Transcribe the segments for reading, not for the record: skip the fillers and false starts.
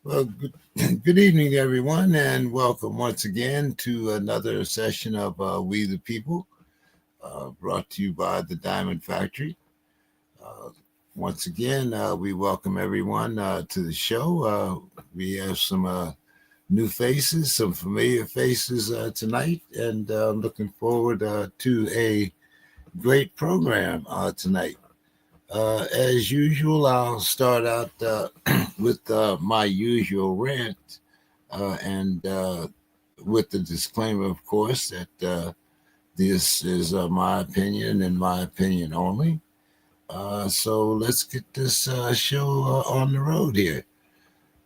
Well, good evening, everyone, and welcome once again to another session of We the People, brought to you by the Diamond Factory. Uh, Once again, we welcome everyone to the show. We have some new faces, some familiar faces tonight, and I'm looking forward to a great program tonight. As usual, I'll start out with my usual rant and with the disclaimer, of course, that this is my opinion and my opinion only. So let's get this show on the road here.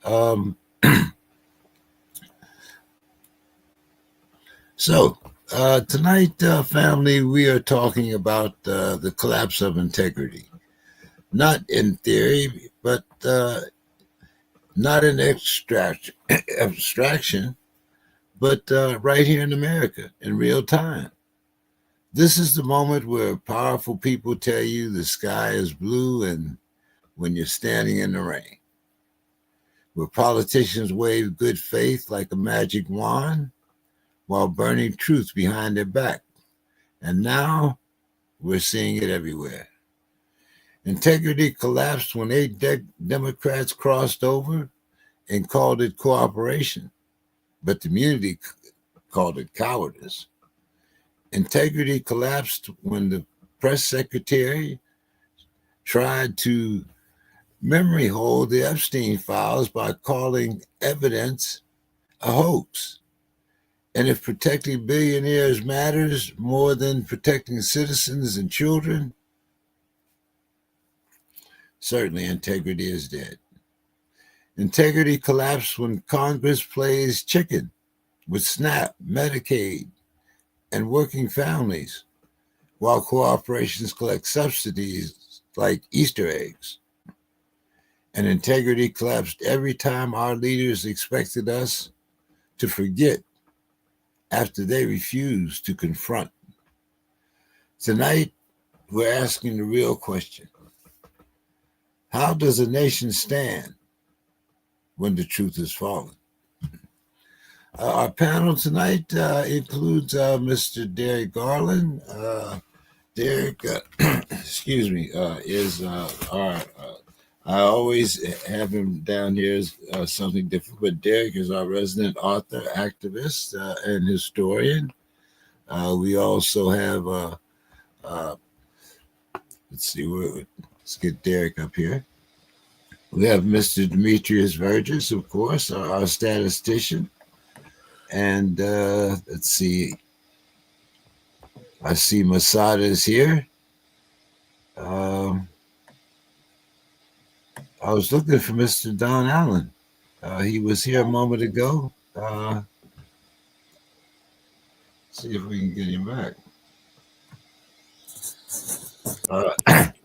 Um, tonight, family, we are talking about the collapse of integrity. Not in theory, but not in abstraction, but right here in America in real time. This is the moment where powerful people tell you the sky is blue and when you're standing in the rain, where politicians wave good faith like a magic wand while burning truth behind their back. And now we're seeing it everywhere. Integrity collapsed when eight Democrats crossed over and called it cooperation, but the community called it cowardice. Integrity collapsed when the press secretary tried to memory hold the Epstein files by calling evidence a hoax. And if protecting billionaires matters more than protecting citizens and children, certainly integrity is dead. Integrity collapsed when Congress plays chicken with SNAP, Medicaid, and working families, while corporations collect subsidies like Easter eggs. And integrity collapsed every time our leaders expected us to forget after they refused to confront. Tonight, we're asking the real question: how does a nation stand when the truth is fallen? Our panel tonight includes Mr. Derek Garland. Derek, excuse me, is our. I always have him down here as something different, but Derek is our resident author, activist, and historian. We also have, uh, let's see, let's get Derek up here. We have Mr. Demetrius Vergis, of course, our statistician. And let's see, I see Masada is here. I was looking for Mr. Don Allen. He was here a moment ago. See if we can get him back.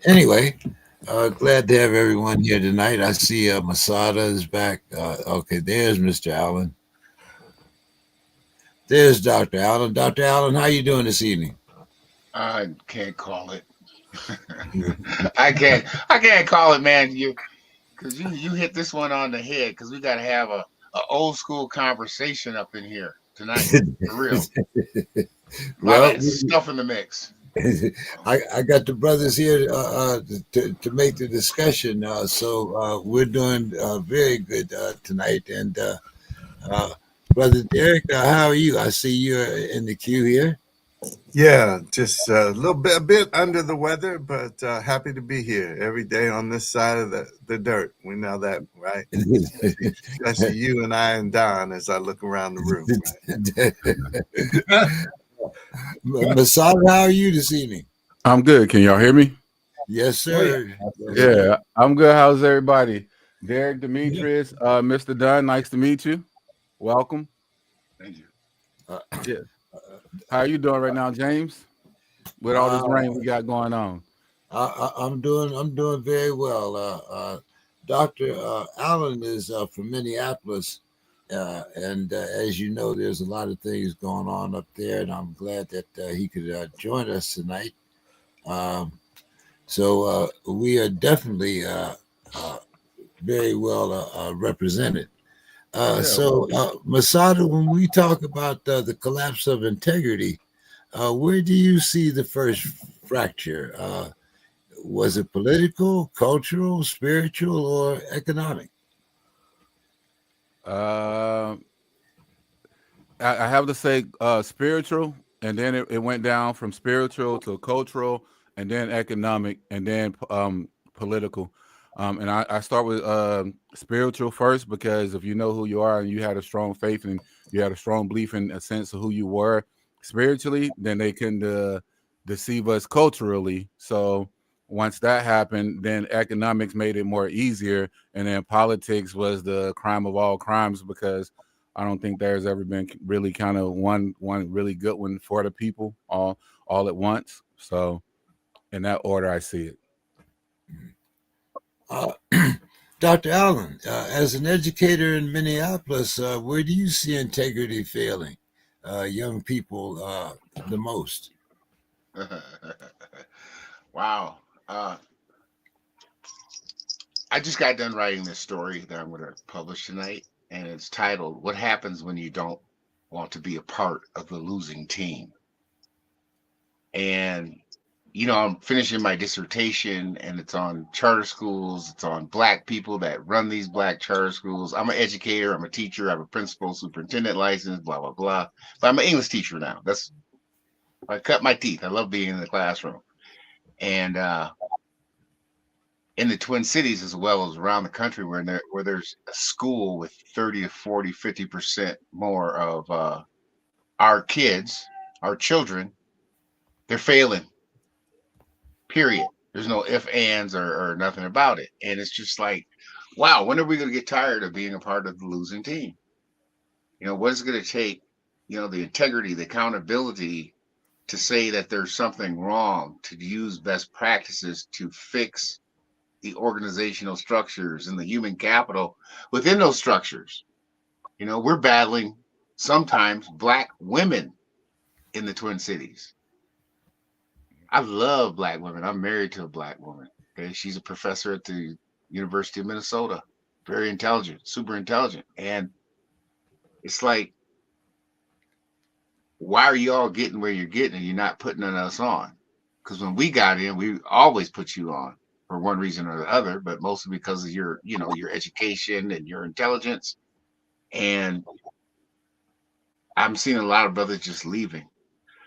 Anyway, glad to have everyone here tonight. I see Masada is back. Okay, there's Mr. Allen. There's Dr. Allen. Dr. Allen, how you doing this evening? I can't call it. I can't call it, man. You hit this one on the head because we got to have a old school conversation up in here tonight. For real. A lot of stuff in the mix. I got the brothers here to make the discussion. So we're doing very good tonight. And Brother Derek, how are you? I see you're in the queue here. Yeah, just a bit under the weather, but happy to be here every day on this side of the dirt. We know that, right? Especially you and I and Don as I look around the room. Right? Masada, how are you this evening? I'm good. Can y'all hear me? Yes, sir. Yeah, I'm good. How's everybody? Derek, Demetrius, Mr. Dunn, nice to meet you. Welcome. Thank you. Yeah. How are you doing right now, James? With all this rain we got going on. I'm doing very well. Dr. Allen is from Minneapolis, and as you know, there's a lot of things going on up there, and I'm glad that he could join us tonight. So we are definitely very well represented. Masada, when we talk about the collapse of integrity, where do you see the first fracture? Was it political, cultural, spiritual, or economic? I have to say spiritual, and then it went down from spiritual to cultural, and then economic, and then political. And I start with spiritual first, because if you know who you are and you had a strong faith and you had a strong belief in a sense of who you were spiritually, then they can deceive us culturally. So once that happened, then economics made it more easier, and then politics was the crime of all crimes, because I don't think there's ever been really kind of one really good one for the people all at once. So in that order, I see it. Dr. Allen, as an educator in Minneapolis, where do you see integrity failing young people the most? Wow. I just got done writing this story that I'm going to publish tonight, and it's titled "What Happens When You Don't Want to Be a Part of the Losing Team." And I'm finishing my dissertation, and it's on charter schools. It's on Black people that run these Black charter schools. I'm an educator. I'm a teacher. I have a principal, superintendent license, blah, blah, blah. But I'm an English teacher now. I cut my teeth. I love being in the classroom. And in the Twin Cities, as well as around the country, where there's a school with 30 to 40, 50% more of our kids, our children, they're failing. Period. There's no if, ands, or nothing about it. And it's just like, wow, when are we going to get tired of being a part of the losing team? What is it going to take, the integrity, the accountability to say that there's something wrong, to use best practices to fix the organizational structures and the human capital within those structures? We're battling sometimes Black women in the Twin Cities. I love Black women. I'm married to a Black woman. Okay, she's a professor at the University of Minnesota. Very intelligent, super intelligent. And it's like, why are you all getting where you're getting and you're not putting us on? Because when we got in, we always put you on for one reason or the other, but mostly because of your education and your intelligence. And I'm seeing a lot of brothers just leaving.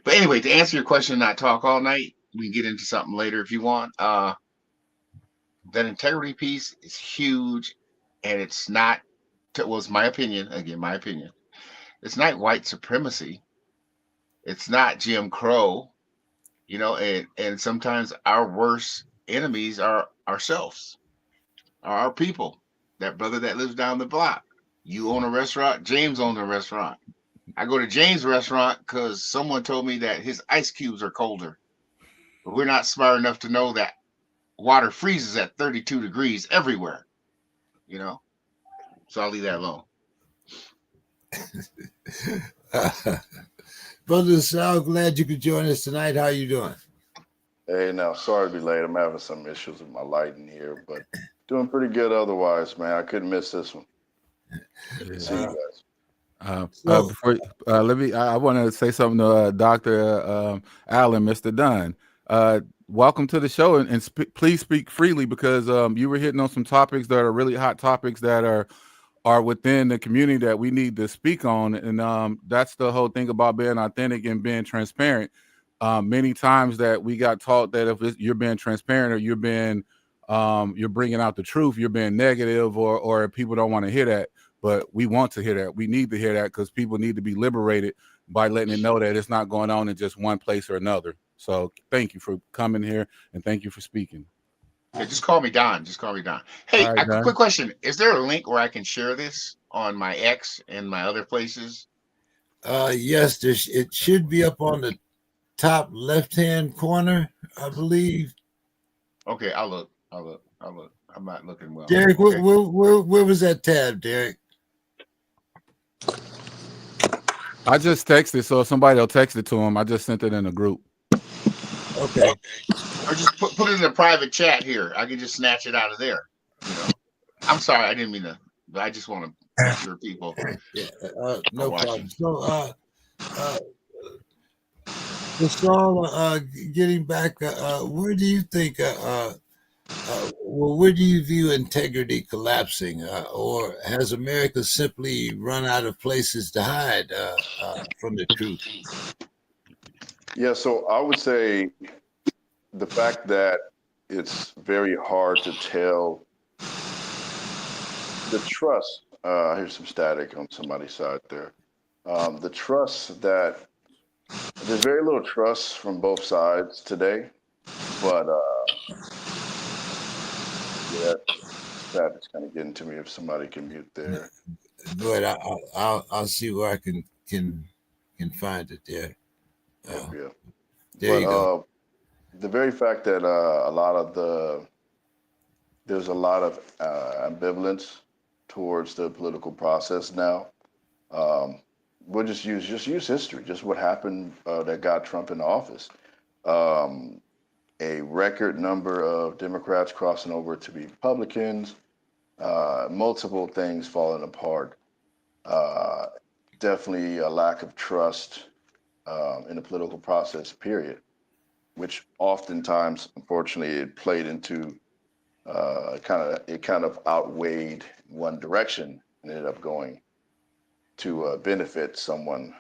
But anyway, to answer your question, not talk all night, we can get into something later if you want. That integrity piece is huge, and it's not, was my opinion, again, my opinion. It's not white supremacy. It's not Jim Crow, and sometimes our worst enemies are ourselves, are our people. That brother that lives down the block. You own a restaurant, James owns a restaurant. I go to James' restaurant because someone told me that his ice cubes are colder. But we're not smart enough to know that water freezes at 32 degrees everywhere, So I'll leave that alone. Brother Sal, glad you could join us tonight. How you doing? Hey, now, sorry to be late. I'm having some issues with my lighting here, but doing pretty good otherwise, man. I couldn't miss this one. See you guys. Before I want to say something to Dr. Allen, Mr. Dunn. Welcome to the show, and please speak freely, because you were hitting on some topics that are really hot topics that are within the community that we need to speak on, and that's the whole thing about being authentic and being transparent. Many times that we got taught that if you're being transparent or you're bringing out the truth, you're being negative, or people don't want to hear that. But we want to hear that. We need to hear that, because people need to be liberated by letting it know that it's not going on in just one place or another. So thank you for coming here, and thank you for speaking. Yeah, just call me Don. Hey, right, Don. Quick question. Is there a link where I can share this on my X and my other places? Yes, it should be up on the top left-hand corner, I believe. Okay, I'll look. I'm not looking well. Derek, okay. where was that tab, Derek? I just texted, so if somebody will text it to him, I just sent it in a group. Okay. Or just put it in a private chat here. I can just snatch it out of there. I'm sorry, I didn't mean to, but I just want to make sure people Yeah, are no watching. problem. So, getting back, where do you think, well, where do you view integrity collapsing, or has America simply run out of places to hide from the truth? Yeah, so I would say the fact that it's very hard to tell the trust. I hear some static on somebody's side there. The trust that there's very little trust from both sides today, but yeah, static's kind of getting to me. If somebody can mute there. Go ahead. I'll see where I can find it there. Yep, yeah. There But you go. the very fact that there's a lot of ambivalence towards the political process now. Um, we'll just use history, just what happened that got Trump in office. Um, a record number of Democrats crossing over to be Republicans, multiple things falling apart. Uh, Definitely a lack of trust in the political process, period, which oftentimes, unfortunately, it played into it kind of outweighed one direction and ended up going to benefit someone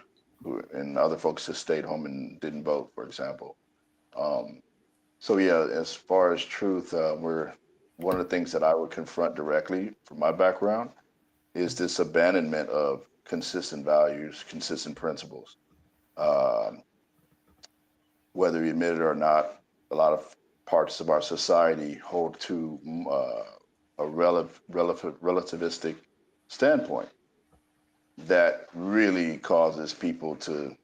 who and other folks just stayed home and didn't vote, for example. Um, so yeah, as far as truth, we're one of the things that I would confront directly from my background is this abandonment of consistent values, consistent principles. Um, Whether you admit it or not, a lot of parts of our society hold to a relativistic standpoint that really causes people to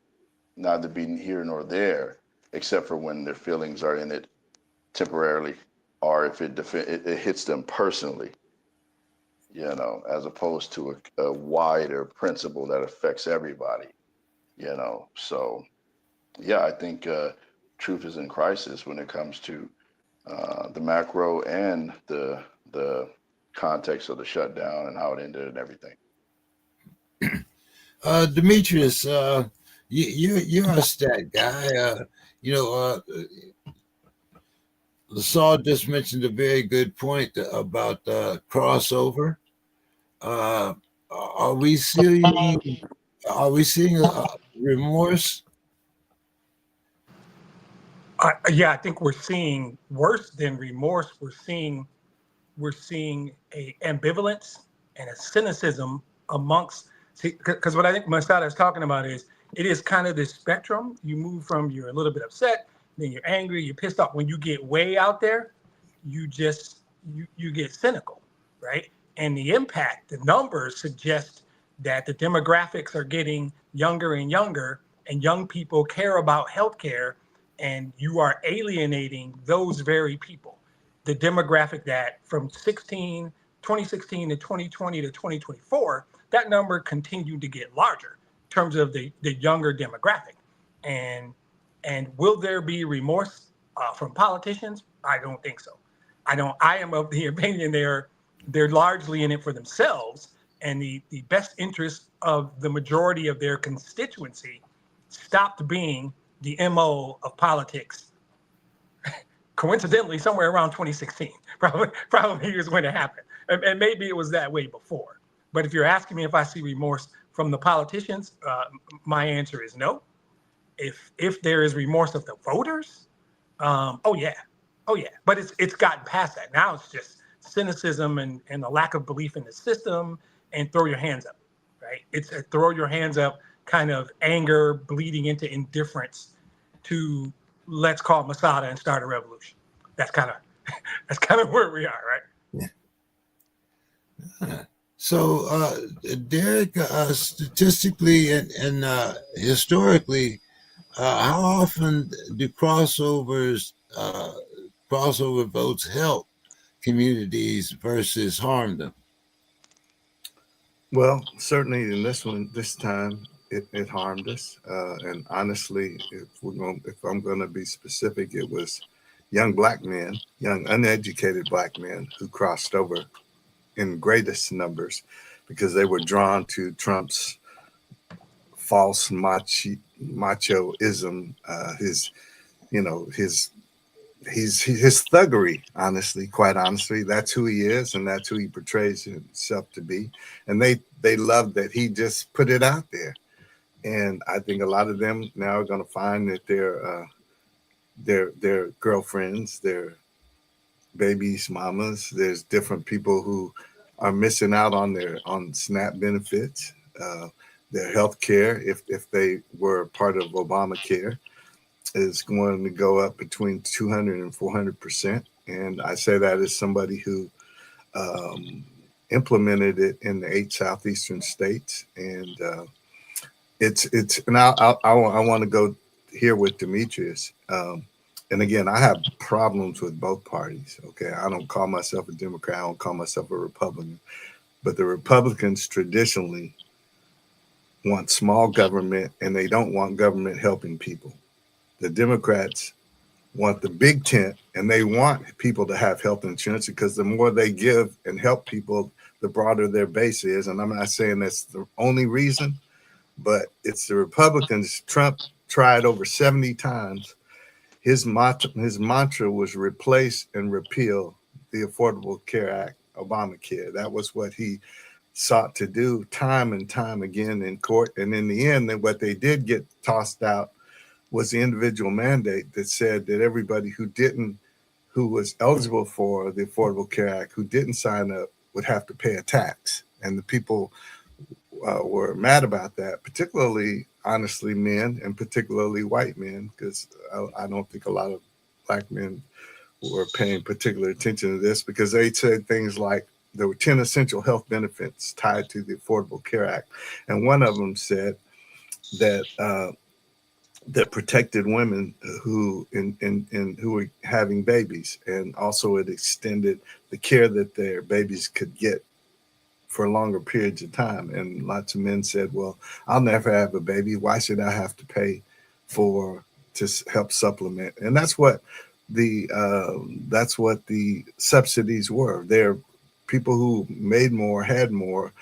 neither be here nor there, except for when their feelings are in it temporarily, or if it hits them personally, as opposed to a wider principle that affects everybody. So yeah, I think truth is in crisis when it comes to the macro and the context of the shutdown and how it ended and everything. Demetrius, you're a stat guy. You know, LaSalle just mentioned a very good point about crossover. Uh, are we seeing remorse? Yeah, I think we're seeing worse than remorse. We're seeing a ambivalence and a cynicism amongst. Because what I think Masada is talking about is it is kind of this spectrum. You move from you're a little bit upset, then you're angry, you're pissed off. When you get way out there, you just you get cynical, right? And the impact, the numbers suggest that the demographics are getting younger and younger, and young people care about healthcare, and you are alienating those very people. The demographic that from 2016 to 2020 to 2024, that number continued to get larger in terms of the younger demographic. And and will there be remorse from politicians? I don't think so. I am of the opinion they're largely in it for themselves, and the best interest of the majority of their constituency stopped being the MO of politics. Coincidentally, somewhere around 2016, probably is when it happened, and maybe it was that way before. But if you're asking me if I see remorse from the politicians, my answer is no. If there is remorse of the voters, oh yeah, oh yeah. But it's gotten past that. Now it's just cynicism and a lack of belief in the system and throw your hands up, right? It's a throw your hands up kind of anger bleeding into indifference to let's call Masada and start a revolution. That's kind of that's kind of where we are, right? So, Derek, statistically and historically, how often do crossover votes help communities versus harm them? Well, certainly in this time, it harmed us. And honestly, if I'm going to be specific, it was young black men, young uneducated black men who crossed over in greatest numbers. because they were drawn to Trump's false machoism, his thuggery. Honestly, quite honestly, that's who he is, and that's who he portrays himself to be. And they love that he just put it out there. And I think a lot of them now are going to find that their girlfriends, their babies, mamas. There's different people who are missing out on SNAP benefits, their health care, if they were part of Obamacare, is going to go up between 200 and 400%. And I say that as somebody who implemented it in the 8 southeastern states, and it's and I want to go here with Demetrius. And again, I have problems with both parties. Okay, I don't call myself a Democrat. I don't call myself a Republican. But the Republicans traditionally want small government, and they don't want government helping people. The Democrats want the big tent, and they want people to have health insurance, because the more they give and help people, the broader their base is. And I'm not saying that's the only reason, but it's the Republicans. Trump tried over 70 times. His mantra was replace and repeal the Affordable Care Act, Obamacare. That was what he sought to do time and time again in court. And in the end, what they did get tossed out was the individual mandate that said that everybody who was eligible for the Affordable Care Act, who didn't sign up, would have to pay a tax. And the people were mad about that, particularly, honestly, men, and particularly white men, because I don't think a lot of black men were paying particular attention to this, because they said things like there were 10 essential health benefits tied to the Affordable Care Act. And one of them said that that protected women who were having babies, and also it extended the care that their babies could get for longer periods of time. And lots of men said, well, I'll never have a baby. Why should I have to pay to help supplement? And that's what the subsidies were. They're people who made more, had more,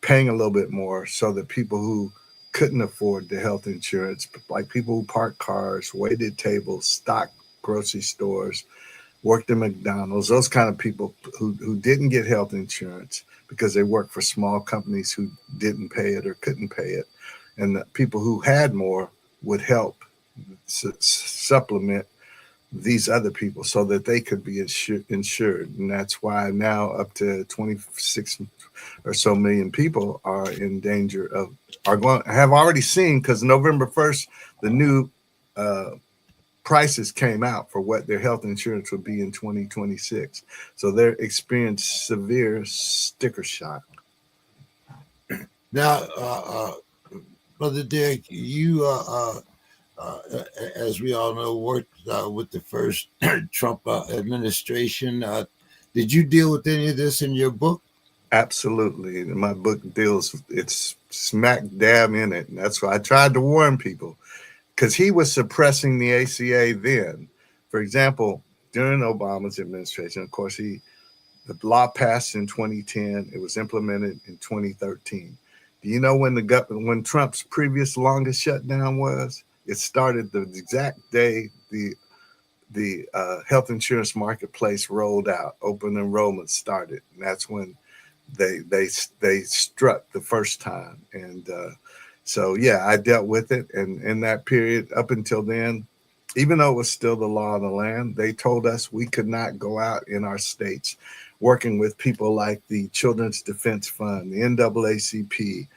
paying a little bit more, so that people who couldn't afford the health insurance, like people who parked cars, waited tables, stocked grocery stores, worked at McDonald's, those kind of people who didn't get health insurance because they worked for small companies who didn't pay it or couldn't pay it. And the people who had more would help supplement these other people so that they could be insured. And that's why now up to 26 or so million people are in danger of, have already seen, because November 1st, the new prices came out for what their health insurance would be in 2026. So they're experiencing severe sticker shock. Now, Brother Derek, you, as we all know, worked with the first Trump administration. Did you deal with any of this in your book? Absolutely. My book it's smack dab in it. And that's why I tried to warn people, because he was suppressing the ACA then. For example, during Obama's administration, of course, the law passed in 2010. It was implemented in 2013. Do you know when Trump's previous longest shutdown was? It started the exact day the health insurance marketplace rolled out. Open enrollment started, and that's when they struck the first time. And so, yeah, I dealt with it. And in that period, up until then, even though it was still the law of the land, they told us we could not go out in our states working with people like the Children's Defense Fund, the NAACP,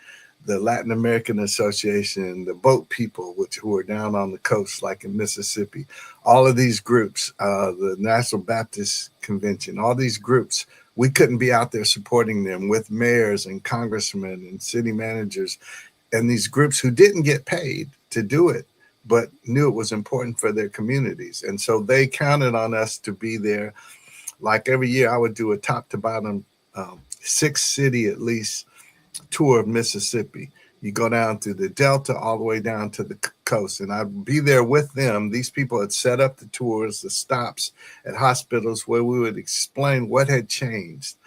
the Latin American Association, the boat people, who are down on the coast, like in Mississippi. All of these groups, the National Baptist Convention, all these groups, we couldn't be out there supporting them with mayors and congressmen and city managers and these groups who didn't get paid to do it, but knew it was important for their communities. And so they counted on us to be there. Like every year, I would do a top to bottom 6-city at least tour of Mississippi. You go down to the Delta all the way down to the coast, and I'd be there with them. These people had set up the tours, the stops at hospitals where we would explain what had changed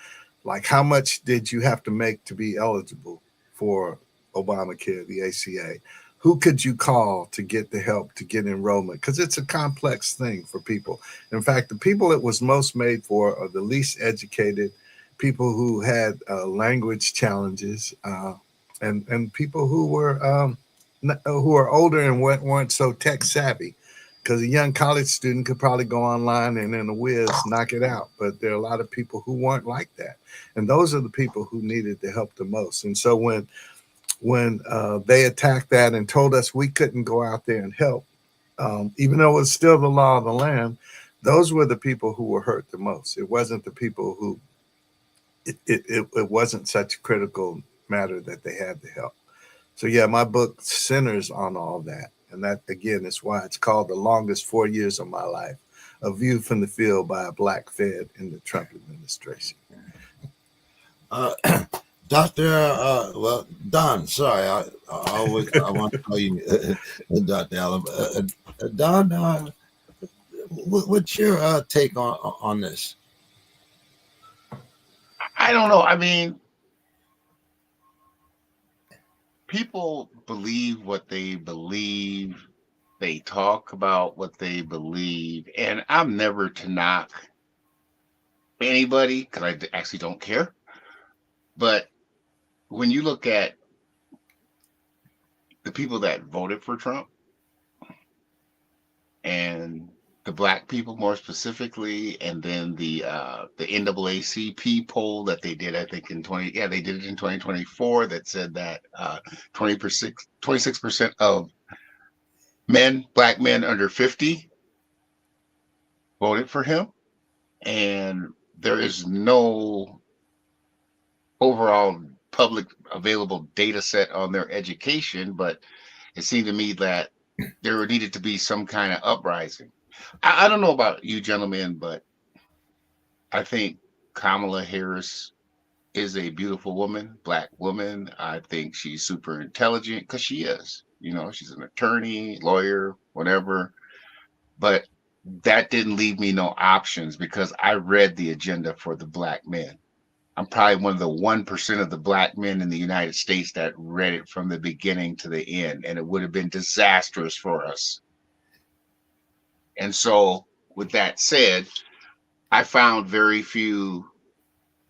Like, how much did you have to make to be eligible for Obamacare, the ACA? Who could you call to get the help to get enrollment? Because it's a complex thing for people. In fact, the people it was most made for are the least educated, people who had language challenges, and people who are older and weren't so tech savvy. Because a young college student could probably go online and in a whiz knock it out, but there are a lot of people who weren't like that, and those are the people who needed the help the most. And so when they attacked that and told us we couldn't go out there and help, even though it was still the law of the land, those were the people who were hurt the most. It wasn't the people who it wasn't such a critical matter that they had to help. So yeah, my book centers on all that, and that again is why it's called The Longest 4 Years of My Life: A View from the Field by a Black Fed in the Trump administration. Dr. Well, Don, sorry, I want to call you Dr. Allen. Don, what's your take on this? I don't know. I mean, people believe what they believe. They talk about what they believe, and I'm never to knock anybody because I actually don't care. But when you look at the people that voted for Trump and the black people more specifically, and then the NAACP poll that they did, I think they did it in 2024, that said that 26% of black men under 50 voted for him, and there is no overall public available data set on their education, but it seemed to me that there needed to be some kind of uprising. I don't know about you gentlemen, but I think Kamala Harris is a beautiful woman, black woman. I think she's super intelligent because she is. You know, she's an attorney, lawyer, whatever. But that didn't leave me no options because I read the agenda for the black men. I'm probably one of the 1% of the black men in the United States that read it from the beginning to the end, and it would have been disastrous for us. And so, with that said, I found very few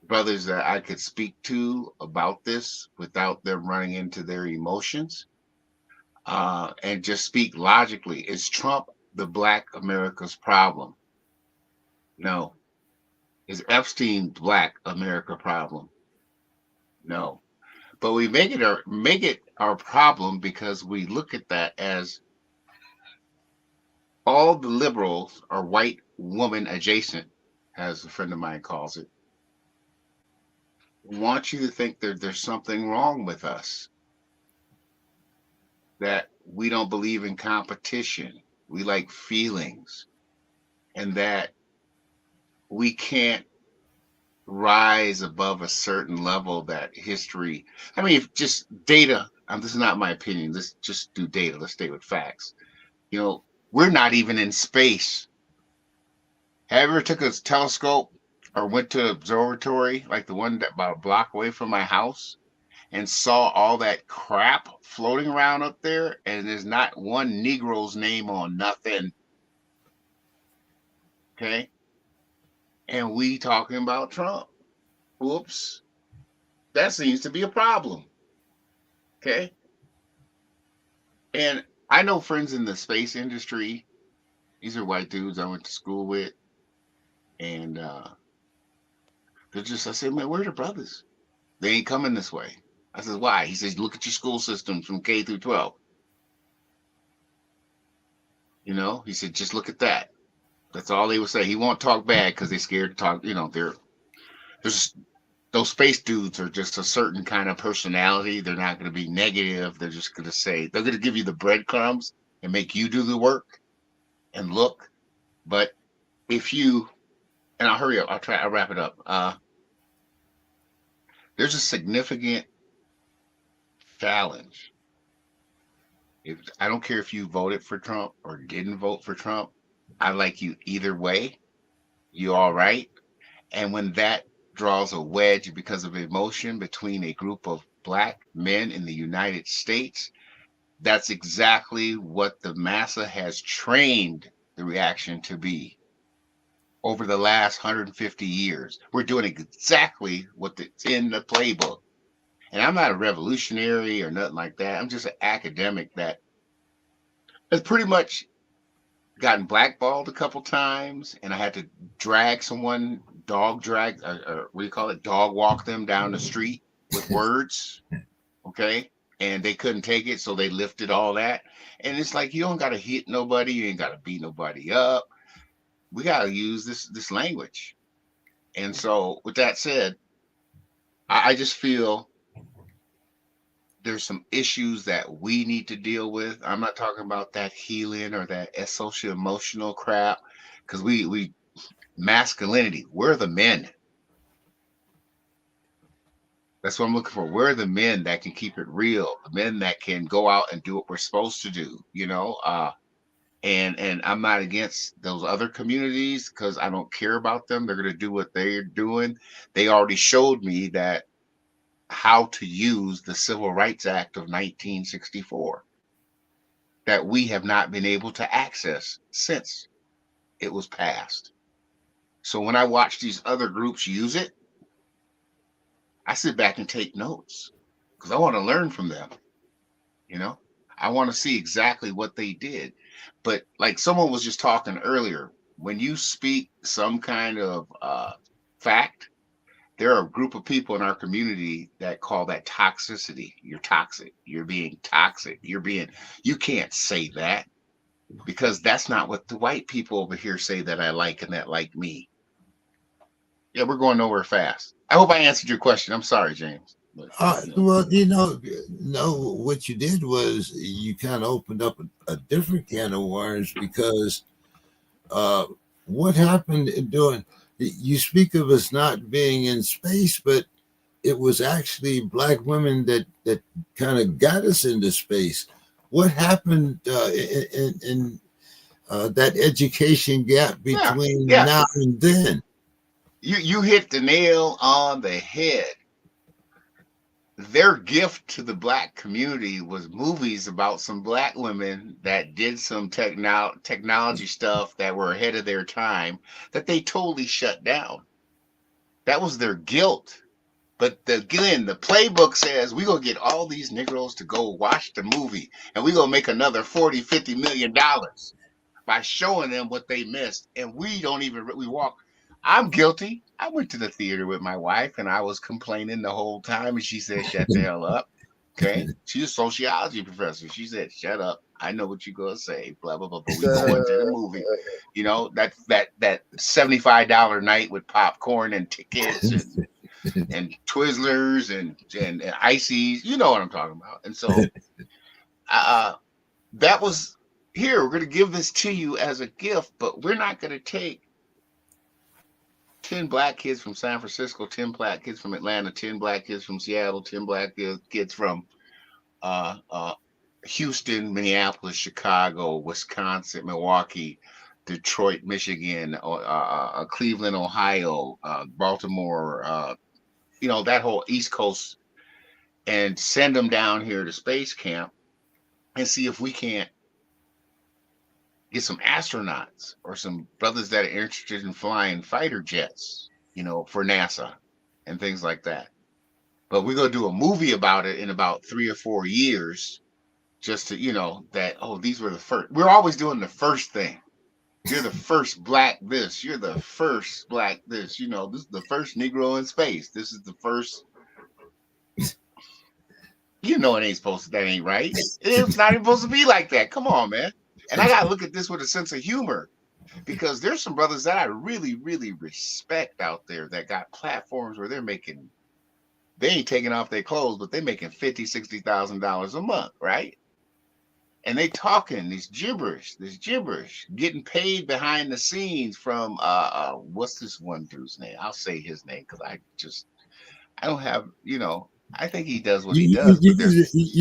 brothers that I could speak to about this without them running into their emotions, and just speak logically. Is Trump the black America's problem? No. Is Epstein black America problem? No. But we make it our problem because we look at that as all the liberals are white woman adjacent, as a friend of mine calls it. Want you to think that there's something wrong with us, that we don't believe in competition, we like feelings, and that we can't rise above a certain level that history. I mean, if just data, this is not my opinion, let's just do data, let's stay with facts. You know, we're not even in space. Have you ever took a telescope or went to an observatory like the one that about a block away from my house and saw all that crap floating around up there, and there's not one Negro's name on nothing? Okay. And we talking about Trump. Whoops. That seems to be a problem. Okay. And I know friends in the space industry. These are white dudes I went to school with. And they're just, I said, man, where are the brothers? They ain't coming this way. I said, why? He says, look at your school systems from K through 12. You know, he said, just look at that. That's all they would say. He won't talk bad because they're scared to talk. You know, there's those space dudes are just a certain kind of personality. They're not going to be negative. They're just going to say, they're going to give you the breadcrumbs and make you do the work and look. But if you, and I'll hurry up, I'll wrap it up. There's a significant challenge. I don't care if you voted for Trump or didn't vote for Trump. I like you either way. You all right? And when that draws a wedge because of emotion between a group of black men in the United States, that's exactly what the massa has trained the reaction to be over the last 150 years. We're doing exactly what's in the playbook. And I'm not a revolutionary or nothing like that. I'm just an academic that has pretty much gotten blackballed a couple times, and I had to drag someone, dog drag, what do you call it, dog walk them down the street with words, okay? And they couldn't take it, so they lifted all that. And it's like, you don't got to hit nobody, you ain't got to beat nobody up. We got to use this language. And so, with that said, I just feel there's some issues that we need to deal with. I'm not talking about that healing or that social emotional crap, because we masculinity. We're the men. That's what I'm looking for. We're the men that can keep it real. The men that can go out and do what we're supposed to do. And I'm not against those other communities because I don't care about them. They're gonna do what they're doing. They already showed me that how to use the Civil Rights Act of 1964 that we have not been able to access since it was passed. So when I watch these other groups use it, I sit back and take notes because I want to learn from them. You know, I want to see exactly what they did. But like someone was just talking earlier, when you speak some kind of fact, there are a group of people in our community that call that toxicity. You're toxic. You're being toxic. You can't say that because that's not what the white people over here say that I like and that like me. Yeah, we're going nowhere fast. I hope I answered your question. I'm sorry, James. But, Well, no, what you did was you kind of opened up a different can of worms because what happened during, you speak of us not being in space, but it was actually black women that kind of got us into space. What happened in that education gap between yeah. now and then? You hit the nail on the head. Their gift to the black community was movies about some black women that did some technology stuff that were ahead of their time that they totally shut down. That was their guilt. But again, the playbook says we're going to get all these Negroes to go watch the movie and we're going to make another $40-50 million by showing them what they missed. And we don't even, we walk. I'm guilty. I went to the theater with my wife and I was complaining the whole time. And she said, shut the hell up. Okay. She's a sociology professor. She said, shut up. I know what you're going to say. Blah, blah, blah. But we go into the movie. You know, that $75 night with popcorn and tickets and Twizzlers and ices. You know what I'm talking about. And so that was here. We're going to give this to you as a gift, but we're not going to take 10 black kids from San Francisco, 10 black kids from Atlanta, 10 black kids from Seattle, 10 black kids from Houston, Minneapolis, Chicago, Wisconsin, Milwaukee, Detroit, Michigan, Cleveland, Ohio, Baltimore, that whole East Coast, and send them down here to space camp and see if we can't get some astronauts or some brothers that are interested in flying fighter jets, for NASA and things like that. But we're going to do a movie about it in about 3 or 4 years just to, these were the first. We're always doing the first thing. You're the first black this. You're the first black this. This is the first Negro in space. This is the first. It ain't supposed to. That ain't right. It's not even supposed to be like that. Come on, man. And I got to look at this with a sense of humor because there's some brothers that I really, really respect out there that got platforms where they ain't taking off their clothes, but they're making $50,000, $60,000 a month, right? And they talking this gibberish, getting paid behind the scenes from what's this one dude's name? I'll say his name because I don't have, I think he does what he does. You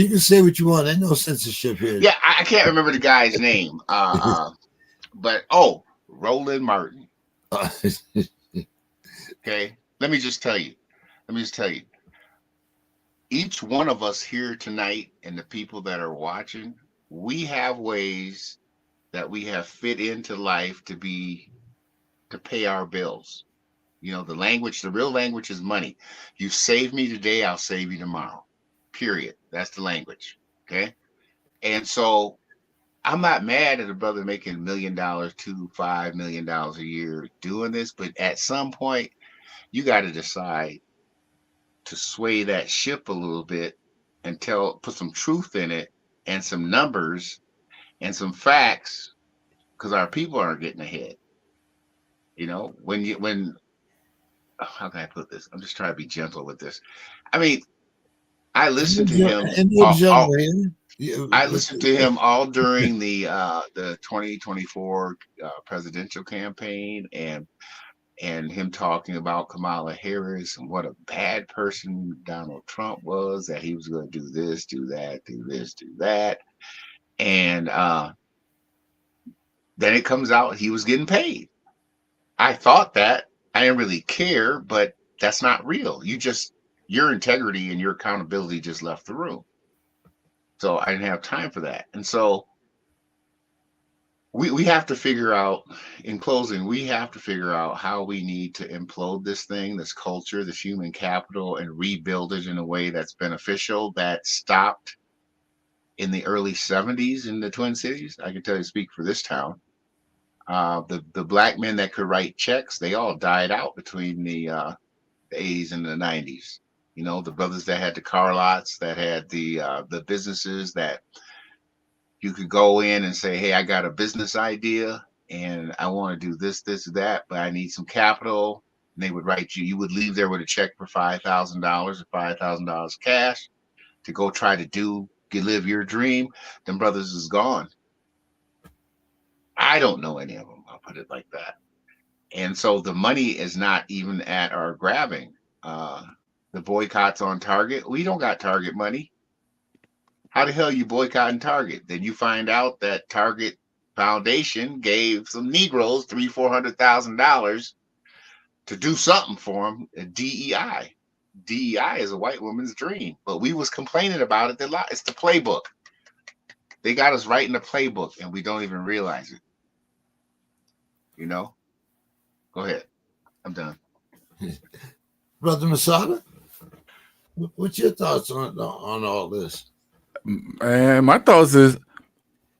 can say what you want. There's no censorship here. Yeah, I can't remember the guy's name. But Roland Martin. Okay. let me just tell you. Each one of us here tonight and the people that are watching, we have ways that we have fit into life to pay our bills. You know, the real language is money. You save me today, I'll save you tomorrow. Period. That's the language. Okay. And so I'm not mad at a brother making $1 million to $5 million a year doing this, but at some point you got to decide to sway that ship a little bit and put some truth in it and some numbers and some facts because our people aren't getting ahead. You know, how can I put this? I'm just trying to be gentle with this. I mean, I listened to him. I listened to him all during the 2024 presidential campaign and him talking about Kamala Harris and what a bad person Donald Trump was, that he was going to do this, do that, do this, do that. And then it comes out he was getting paid. I thought that. I didn't really care, but that's not real. Your integrity and your accountability just left the room. So I didn't have time for that. And so we have to figure out, in closing, we have to figure out how we need to implode this thing, this culture, this human capital, and rebuild it in a way that's beneficial, that stopped in the early 70s in the Twin Cities. I can tell you, speak for this town. The black men that could write checks, they all died out between the 80s and the 90s. You know, the brothers that had the car lots, that had the businesses that you could go in and say, hey, I got a business idea and I want to do this, this, that, but I need some capital. And they would write you would leave there with a check for $5,000 or $5,000 cash to go try to live your dream. Them brothers is gone. I don't know any of them. I'll put it like that. And so the money is not even at our grabbing. The boycotts on Target. We don't got Target money. How the hell you boycotting Target? Then you find out that Target Foundation gave some Negroes $300,000-$400,000 to do something for them. DEI. DEI is a white woman's dream, but we was complaining about it a lot. It's the playbook. They got us writing the playbook, and we don't even realize it. You know. Go ahead. I'm done. Brother Masada, what's your thoughts on all this? And my thoughts is,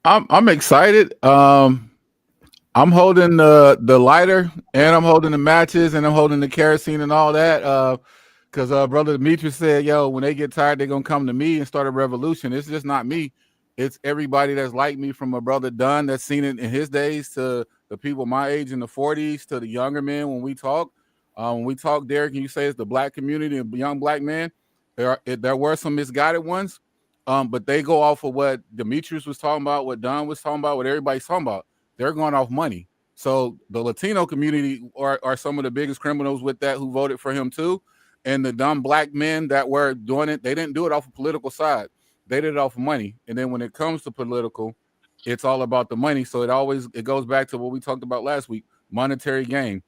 I'm excited. I'm holding the lighter, and I'm holding the matches, and I'm holding the kerosene and all that. Because Brother Demetrius said, yo, when they get tired, they're gonna come to me and start a revolution. It's just not me. It's everybody that's like me, from a brother Dunn that's seen it in his days to the people my age in the 40s to the younger men. When we talk, Derek, and you say it's the black community and young black men, there were some misguided ones, but they go off of what Demetrius was talking about, what Dunn was talking about, what everybody's talking about. They're going off money. So the Latino community are some of the biggest criminals with that, who voted for him too. And the dumb black men that were doing it, they didn't do it off a political side. They did it off of money. And then when it comes to political, it's all about the money. So it goes back to what we talked about last week, monetary gain.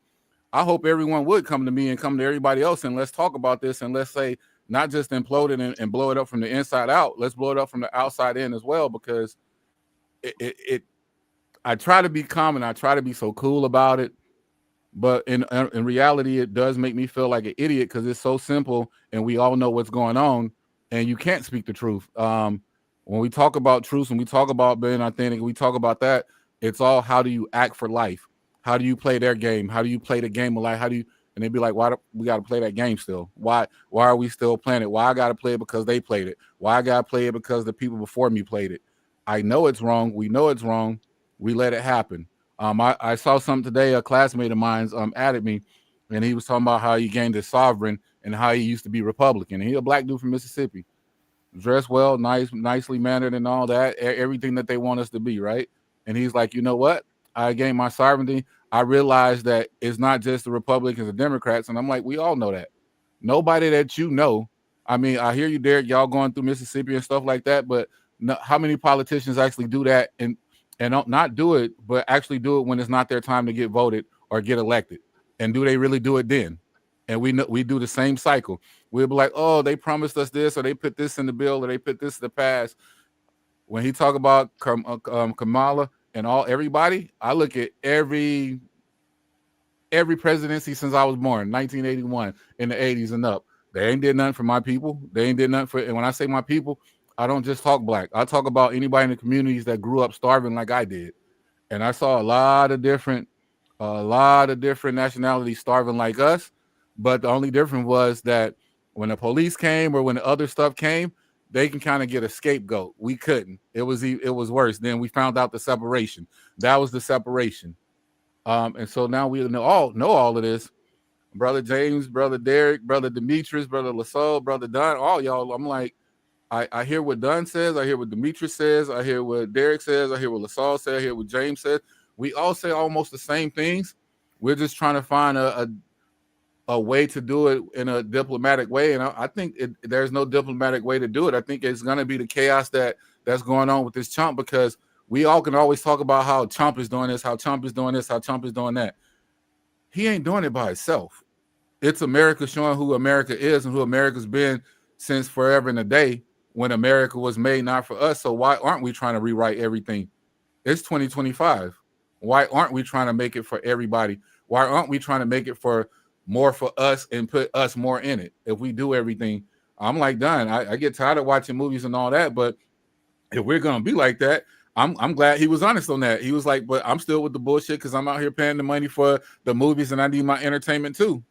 I hope everyone would come to me and come to everybody else, and let's talk about this, and let's say not just implode it and blow it up from the inside out. Let's blow it up from the outside in as well, because I try to be calm and I try to be so cool about it. But in reality, it does make me feel like an idiot, because it's so simple and we all know what's going on, and you can't speak the truth. When we talk about truth and we talk about being authentic, we talk about that. It's all, how do you act for life? How do you play their game? How do you play the game of life? And they'd be like, why do we got to play that game still? Why are we still playing it? Why I got to play it because they played it? Why I got to play it because the people before me played it? I know it's wrong. We know it's wrong. We let it happen. I saw something today. A classmate of mine's added me, and he was talking about how he gained his sovereign and how he used to be Republican. And he's a black dude from Mississippi, dressed well, nicely mannered, and all that, everything that they want us to be, right? And he's like, you know what? I gained my sovereignty. I realized that it's not just the Republicans and Democrats, and I'm like, we all know that. Nobody that you know. I mean, I hear you, Derek. Y'all going through Mississippi and stuff like that, but how many politicians actually do that and don't not do it, but actually do it when it's not their time to get voted or get elected? And do they really do it then? And we do the same cycle. We'll be like, oh, they promised us this, or they put this in the bill, or they put this in the past. When he talk about Kamala and everybody, I look at every presidency since I was born, 1981, in the 80s and up. They ain't did nothing for my people. They ain't did nothing for. And when I say my people, I don't just talk black. I talk about anybody in the communities that grew up starving like I did. And I saw a lot of different nationalities starving like us. But the only difference was that when the police came or when the other stuff came, they can kind of get a scapegoat. We couldn't. It was worse. Then we found out the separation. That was the separation. And so now we know all of this. Brother James, Brother Derek, Brother Demetrius, Brother LaSalle, Brother Dunn, all y'all. I'm like, I hear what Dunn says. I hear what Demetrius says. I hear what Derek says. I hear what LaSalle says. I hear what James says. We all say almost the same things. We're just trying to find a way to do it in a diplomatic way. And I think there's no diplomatic way to do it. I think it's going to be the chaos that's going on with this chump, because we all can always talk about how Trump is doing this, how Trump is doing this, how Trump is doing that. He ain't doing it by himself. It's America showing who America is and who America's been since forever and a day, when America was made not for us. So why aren't we trying to rewrite everything? It's 2025. Why aren't we trying to make it for everybody? Why aren't we trying to make it more for us and put us more in it? If we do everything, I'm like, done. I get tired of watching movies and all that, but if we're gonna be like that, I'm glad he was honest on that. He was like, but I'm still with the bullshit because I'm out here paying the money for the movies and I need my entertainment too.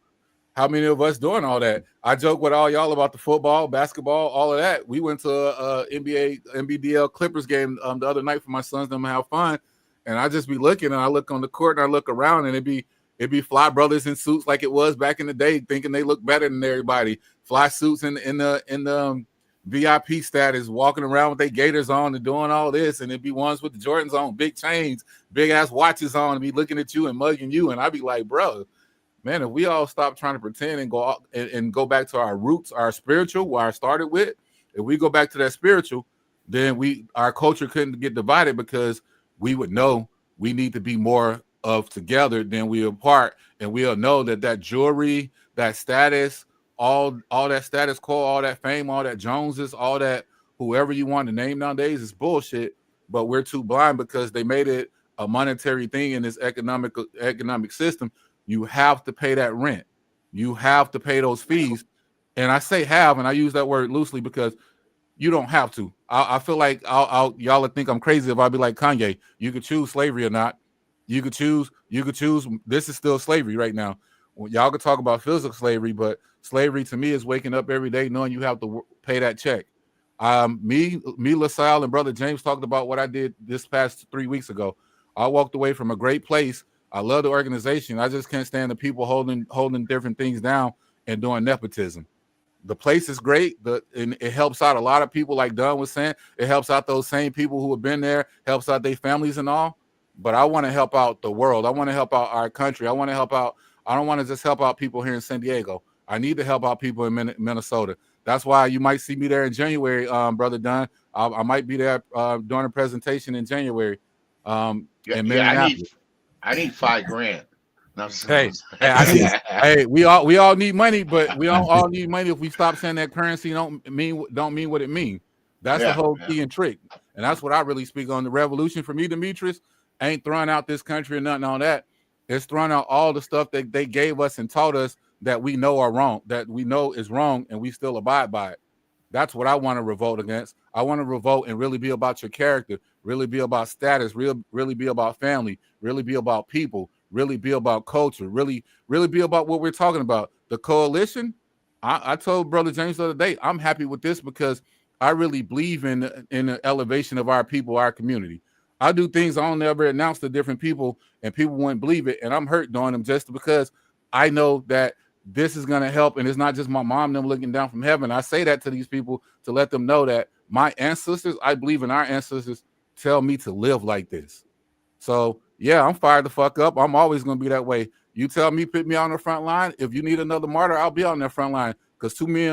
How many of us doing all that? I joke with all y'all about the football, basketball, all of that. We went to a NBDL Clippers game the other night for my sons to have fun, and I just be looking, and I look on the court and I look around, and it'd be fly brothers in suits like it was back in the day, thinking they look better than everybody. Fly suits in the VIP status, walking around with their gaiters on and doing all this, and it'd be ones with the Jordans on, big chains, big ass watches on, and be looking at you and mugging you, and I'd be like, bro, man, if we all stop trying to pretend and go out and go back to our roots, our spiritual, where I started with, if we go back to that spiritual, then our culture couldn't get divided, because we would know we need to be more of together than we apart, and we'll know that jewelry, that status, all that status quo, all that fame, all that Joneses, all that whoever you want to name nowadays is bullshit. But we're too blind because they made it a monetary thing in this economic system. You have to pay that rent. You have to pay those fees. And I say have, and I use that word loosely because you don't have to. I feel like y'all would think I'm crazy if I be like Kanye. You could choose slavery or not. You could choose. This is still slavery right now. Well, y'all could talk about physical slavery, but slavery to me is waking up every day knowing you have to pay that check. Me, LaSalle, and Brother James talked about what I did this past 3 weeks ago. I walked away from a great place. I love the organization. I just can't stand the people holding different things down and doing nepotism. The place is great, and it helps out a lot of people, like Dunn was saying. It helps out those same people who have been there, helps out their families and all. But I want to help out the world. I want to help out our country. I want to help out. I don't want to just help out people here in San Diego. I need to help out people in Minnesota. That's why you might see me there in January, Brother Dunn. I might be there during a presentation in January. In Minneapolis. I need $5,000. No, hey, we all need money, but we don't all need money if we stop saying that currency don't mean what it means. That's the whole key and trick. And that's what I really speak on. The revolution for me, Demetrius, ain't throwing out this country or nothing on that. It's throwing out all the stuff that they gave us and taught us that we know are wrong, that we know is wrong, and we still abide by it. That's what I want to revolt against. I want to revolt and really be about your character, really be about status, really be about family, really be about people, really be about culture, really be about what we're talking about. The coalition, I told Brother James the other day, I'm happy with this because I really believe in the elevation of our people, our community. I do things I don't ever announce to different people, and people wouldn't believe it, and I'm hurt doing them just because I know that this is going to help, and it's not just my mom them looking down from heaven. I say that to these people to let them know that my ancestors, I believe in our ancestors, tell me to live like this. So, yeah, I'm fired the fuck up. I'm always going to be that way. You tell me, put me on the front line. If you need another martyr, I'll be on that front line because too many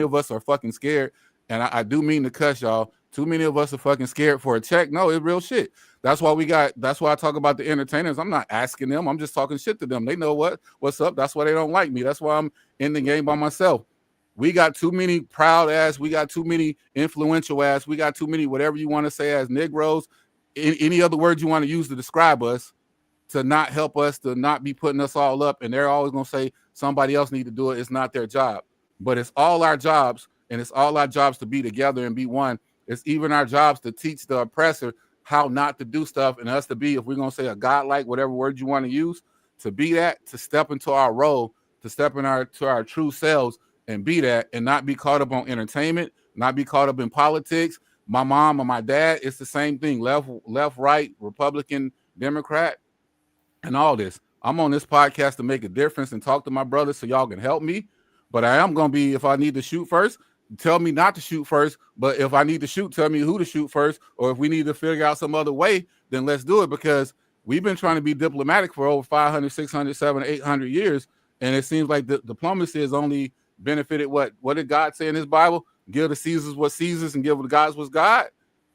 of us are fucking scared. And I do mean to cuss y'all. Too many of us are fucking scared for a check. No, it's real shit. That's why I talk about the entertainers. I'm not asking them. I'm just talking shit to them. They know what's up. That's why they don't like me. That's why I'm in the game by myself. We got too many proud ass. We got too many influential ass. We got too many whatever you want to say as Negroes. Any other words you want to use to describe us, to not help us, to not be putting us all up. And they're always going to say somebody else need to do it. It's not their job. But it's all our jobs, and it's all our jobs to be together and be one. It's even our jobs to teach the oppressor how not to do stuff, and us to be, if we're going to say a godlike, whatever word you want to use, to be that, to step into our role, to step in our true selves and be that, and not be caught up on entertainment, not be caught up in politics. My mom or my dad, it's the same thing. Left, right, Republican, Democrat, and all this. I'm on this podcast to make a difference and talk to my brothers so y'all can help me. But I am going to be, if I need to shoot first, tell me not to shoot first. But if I need to shoot, tell me who to shoot first. Or if we need to figure out some other way, then let's do it, because we've been trying to be diplomatic for over 500, 600, 700, 800 years. And it seems like the diplomacy has only benefited what did God say in his Bible? Give the Caesars what Caesars and give the gods what's God.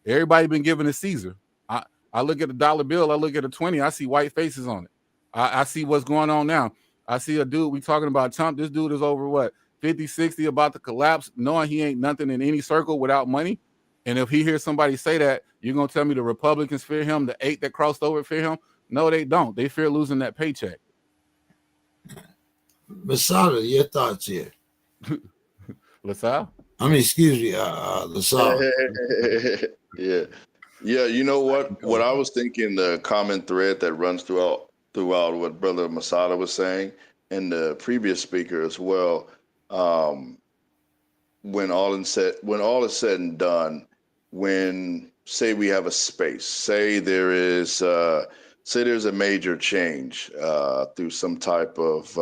Everybody been giving to Caesar. I look at the dollar bill, I look at a 20, I see white faces on it. I see what's going on now. I see a dude, we talking about Trump. This dude is over what, 50, 60, about to collapse, knowing he ain't nothing in any circle without money. And if he hears somebody say that, you're going to tell me the Republicans fear him, the 8 that crossed over fear him? No, they don't. They fear losing that paycheck. Masada, your thoughts here. LaSalle? I mean, excuse me, LaSalle. Yeah. You know what I was thinking, the common thread that runs throughout what Brother Masada was saying, and the previous speaker as well. When all is said and done, when say we have a space, say there's a major change through some type of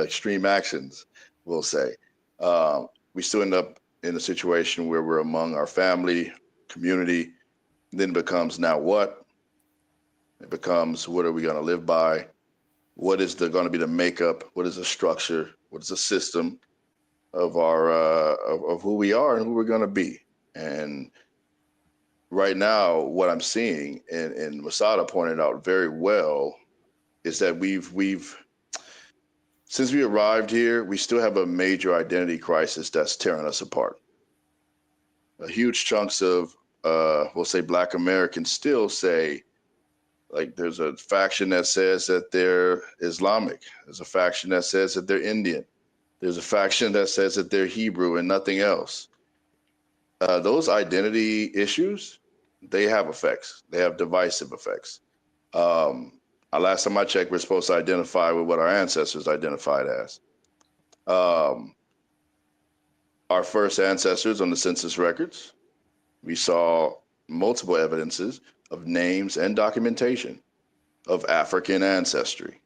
extreme actions, we'll say, we still end up in a situation where we're among our family, community. Then it becomes, now what? It becomes, what are we going to live by? What is going to be the makeup? What is the structure? What is the system of our of who we are and who we're going to be? And right now, what I'm seeing, and Masada pointed out very well, is that we've since we arrived here, we still have a major identity crisis that's tearing us apart. Huge chunks of we'll say Black Americans still say, like, there's a faction that says that they're Islamic. There's a faction that says that they're Indian. There's a faction that says that they're Hebrew and nothing else. Those identity issues, they have effects. They have divisive effects. Last time I checked, we're supposed to identify with what our ancestors identified as. Our first ancestors on the census records, we saw multiple evidences of names and documentation of African ancestry.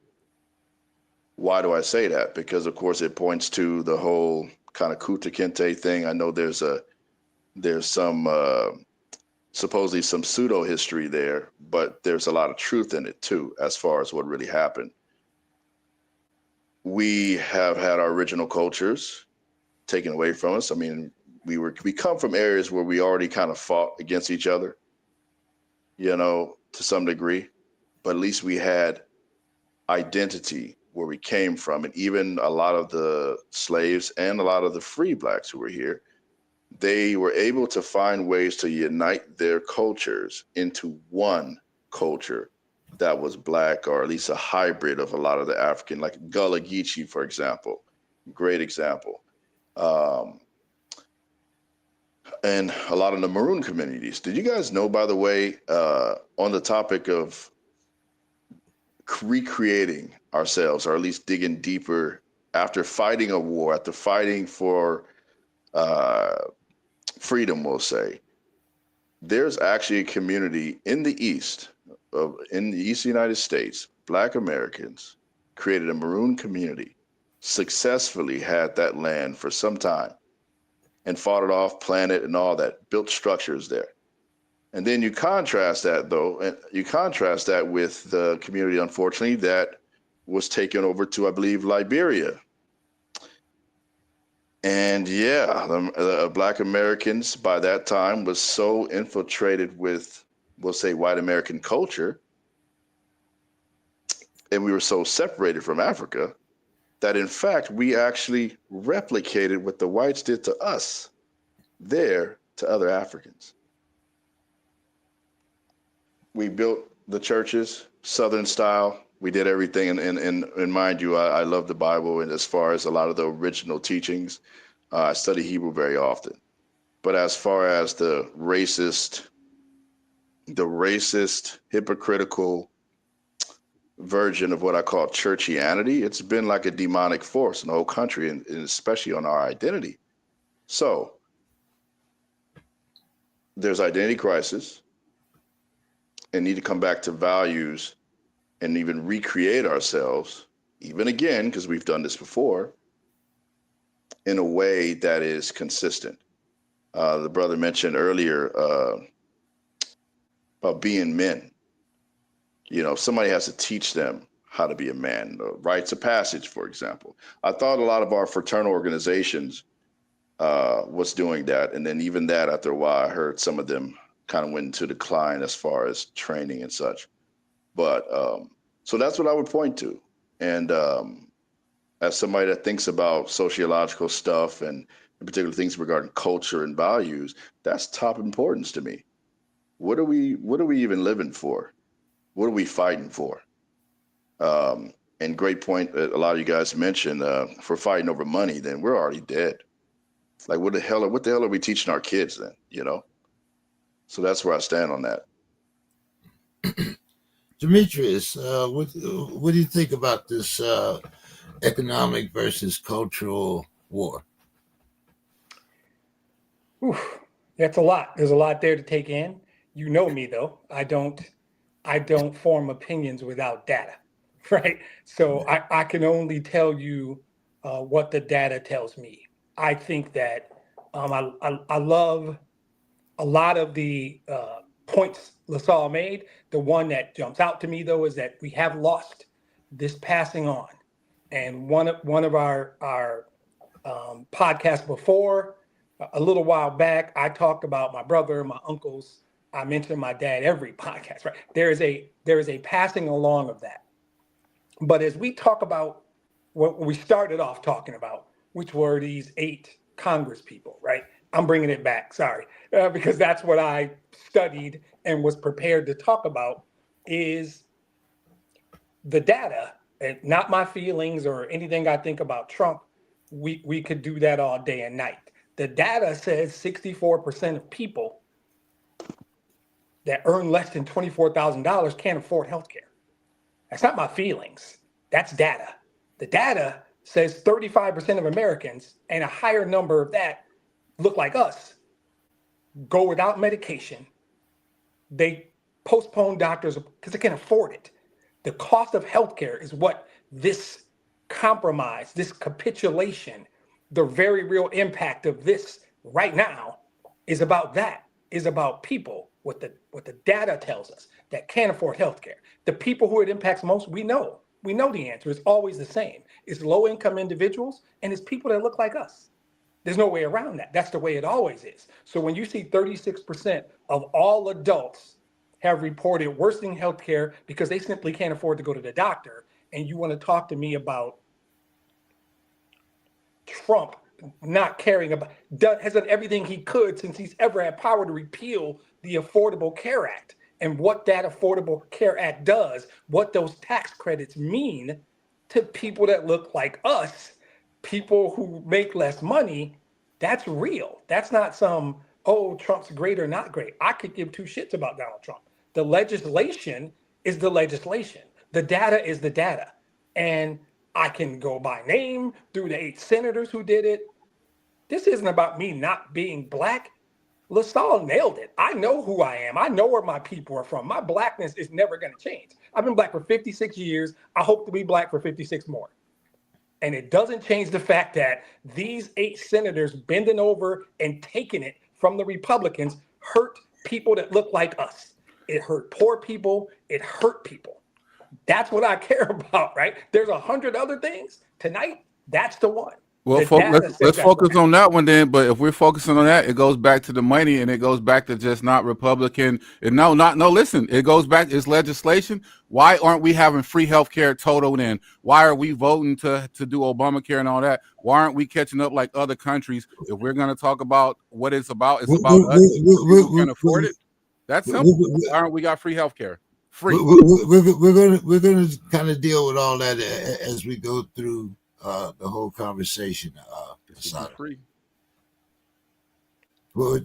Why do I say that? Because, of course, it points to the whole kind of Kunta Kinte thing. I know there's some supposedly some pseudo history there, but there's a lot of truth in it too, as far as what really happened. We have had our original cultures taken away from us. I mean, we come from areas where we already kind of fought against each other, to some degree, but at least we had identity where we came from. And even a lot of the slaves and a lot of the free Blacks who were here, they were able to find ways to unite their cultures into one culture that was Black, or at least a hybrid of a lot of the African, like Gullah Geechee, for example. Great example. And a lot of the Maroon communities. Did you guys know, by the way, on the topic of recreating ourselves, or at least digging deeper after fighting a war, after fighting for freedom, we'll say, there's actually a community in the East United States, Black Americans created a Maroon community, successfully had that land for some time, and fought it off, planted and all that, built structures there. And then you contrast that with the community, unfortunately, that was taken over to, I believe, Liberia. And yeah, the Black Americans by that time was so infiltrated with, we'll say, white American culture, and we were so separated from Africa that in fact we actually replicated what the whites did to us there to other Africans. We built the churches Southern style. We did everything, and mind you, I love the Bible, and as far as a lot of the original teachings, I study Hebrew very often. But as far as the racist, hypocritical version of what I call churchianity, it's been like a demonic force in the whole country, and especially on our identity. So there's identity crisis, and need to come back to values and even recreate ourselves, even again, because we've done this before, in a way that is consistent. The brother mentioned earlier about being men. You know, somebody has to teach them how to be a man. Rites of passage, for example. I thought a lot of our fraternal organizations was doing that, and then even that, after a while, I heard some of them kind of went into decline as far as training and such. But so that's what I would point to. And as somebody that thinks about sociological stuff and in particular things regarding culture and values, that's top importance to me. What are we even living for? What are we fighting for? And great point that a lot of you guys mentioned, if we're fighting over money, then we're already dead. Like what the hell are we teaching our kids then, you know? So that's where I stand on that. Demetrius, what do you think about this economic versus cultural war? Oof, that's a lot. There's a lot there to take in. You know me though. I don't form opinions without data, right? So I can only tell you what the data tells me. I think that I love a lot of the points LaSalle made. The one that jumps out to me though is that we have lost this passing on. And one of our podcasts before, a little while back, I talked about my brother, my uncles. I mentioned my dad every podcast, right? There is a passing along of that. But as we talk about what we started off talking about, which were these 8 Congress people, right? I'm bringing it back, sorry, because that's what I studied and was prepared to talk about is the data, and not my feelings or anything I think about Trump. We could do that all day and night. The data says 64% of people that earn less than $24,000 can't afford healthcare. That's not my feelings. That's data. The data says 35% of Americans, and a higher number of that look like us, go without medication. They postpone doctors because they can't afford it. The cost of healthcare is what this compromise, this capitulation, the very real impact of this right now is about that, is about people, what the data tells us that can't afford healthcare. The people who it impacts most, we know the answer is always the same. It's low income individuals and it's people that look like us. There's no way around that. That's the way it always is. So when you see 36% of all adults have reported worsening healthcare because they simply can't afford to go to the doctor, and you want to talk to me about Trump not caring about, has done everything he could since he's ever had power to repeal the Affordable Care Act, and what that Affordable Care Act does, what those tax credits mean to people that look like us, people who make less money. That's real. That's not some, oh, Trump's great or not great. I could give 2 shits about Donald Trump. The legislation is the legislation. The data is the data. And I can go by name through the 8 senators who did it. This isn't about me not being black. LaSalle nailed it. I know who I am. I know where my people are from. My blackness is never going to change. I've been black for 56 years. I hope to be black for 56 more. And it doesn't change the fact that these 8 senators bending over and taking it from the Republicans hurt people that look like us. It hurt poor people. It hurt people. That's what I care about, right? There's 100 other things. Tonight, that's the one. Well, The data says let's that's what focus on that one then. But if we're focusing on that, it goes back to the money, and it goes back to just not Republican. And no. Listen, it goes back. It's legislation. Why aren't we having free health care total then? Why are we voting to do Obamacare and all that? Why aren't we catching up like other countries? If we're going to talk about what it's about us. People who can afford it. That's simple. Why aren't we got free health care? Free. We're gonna kind of deal with all that as we go through the whole conversation. Free. What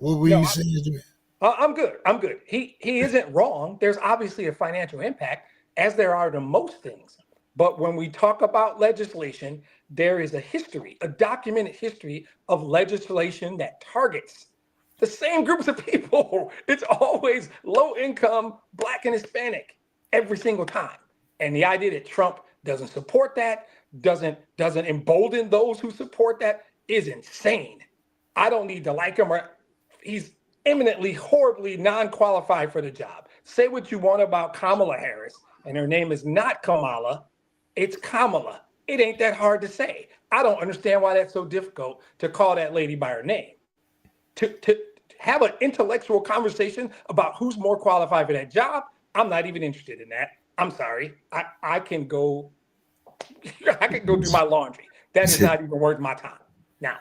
were you saying to me? I'm good. I'm good. He isn't wrong. There's obviously a financial impact, as there are to most things. But when we talk about legislation, there is a history, a documented history of legislation that targets the same groups of people. It's always low income, Black and Hispanic every single time. And the idea that Trump doesn't support that, doesn't embolden those who support that is insane. I don't need to like him, or he's eminently, horribly non-qualified for the job. Say what you want about Kamala Harris, and her name is not Kamala, it's Kamala. It ain't that hard to say. I don't understand why that's so difficult to call that lady by her name. To have an intellectual conversation about who's more qualified for that job, I'm not even interested in that. I'm sorry. I can go do my laundry. That is not even worth my time. Now,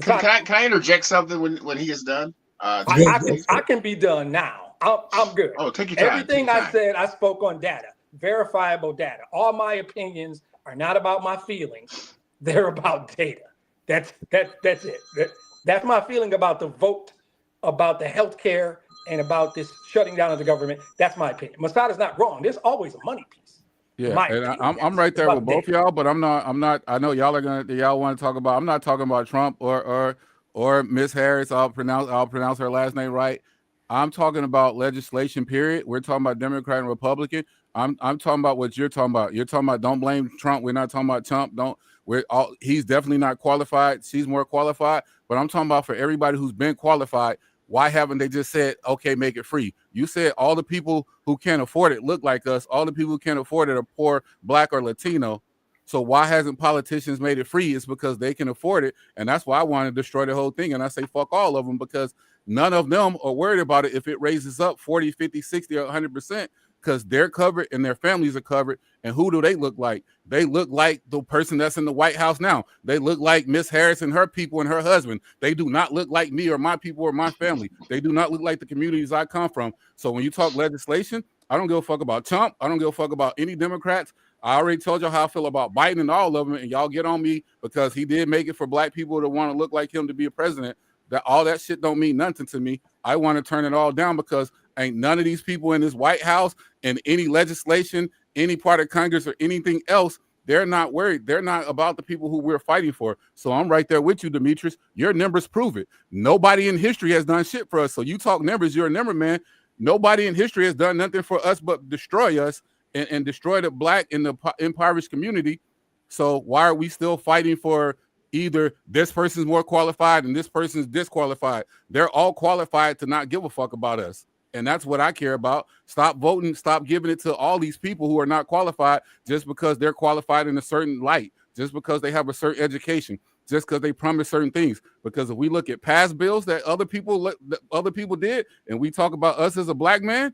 can I interject something when he is done? I can be done now. I'm good. Oh, take your time. Everything I said, I spoke on data, verifiable data. All my opinions are not about my feelings; they're about data. That's it. That's my feeling about the vote, about the healthcare, and about this shutting down of the government. That's my opinion. Masada's not wrong. There's always a money piece. Yeah, and I'm right there with both y'all, but I'm not. I know y'all want to talk about. I'm not talking about Trump or Miss Harris. I'll pronounce her last name right. I'm talking about legislation. Period. We're talking about Democrat and Republican. I'm talking about what you're talking about. You're talking about don't blame Trump. We're not talking about Trump. He's definitely not qualified. She's more qualified. But I'm talking about for everybody who's been qualified. Why haven't they just said, okay, make it free? You said all the people who can't afford it look like us. All the people who can't afford it are poor, Black, or Latino. So why hasn't politicians made it free? It's because they can afford it. And that's why I want to destroy the whole thing. And I say, fuck all of them, because none of them are worried about it if it raises up 40, 50, 60, or 100%, because they're covered and their families are covered. And who do they look like? They look like the person that's in the White House now. They look like Miss Harris and her people and her husband. They do not look like me or my people or my family. They do not look like the communities I come from. So when you talk legislation, I don't give a fuck about Trump. I don't give a fuck about any Democrats. I already told y'all how I feel about Biden and all of them, and y'all get on me because he did make it for Black people to want to look like him to be a president. That all that shit don't mean nothing to me. I want to turn it all down because ain't none of these people in this White House and any legislation, any part of Congress or anything else, they're not worried. They're not about the people who we're fighting for. So I'm right there with you, Demetrius. Your numbers prove it. Nobody in history has done shit for us. So you talk numbers, you're a number man. Nobody in history has done nothing for us but destroy us and destroy the Black and the impoverished community. So why are we still fighting for either this person's more qualified and this person's disqualified? They're all qualified to not give a fuck about us. And that's what I care about. Stop voting. Stop giving it to all these people who are not qualified just because they're qualified in a certain light, just because they have a certain education, just because they promise certain things. Because if we look at past bills that other people did, and we talk about us as a Black man,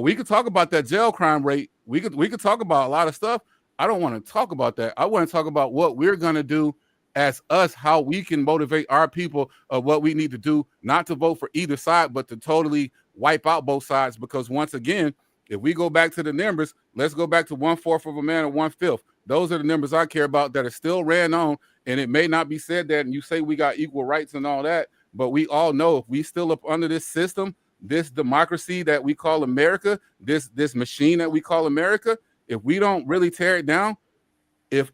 we could talk about that jail crime rate. We could talk about a lot of stuff. I don't want to talk about that. I want to talk about what we're going to do as us, how we can motivate our people of what we need to do, not to vote for either side, but to totally wipe out both sides. Because once again, if we go back to the numbers, let's go back to 1/4 of a man and 1/5. Those are the numbers I care about that are still ran on. And it may not be said that, and you say we got equal rights and all that, but we all know if we still up under this system, this democracy that we call America, this machine that we call America, if we don't really tear it down, if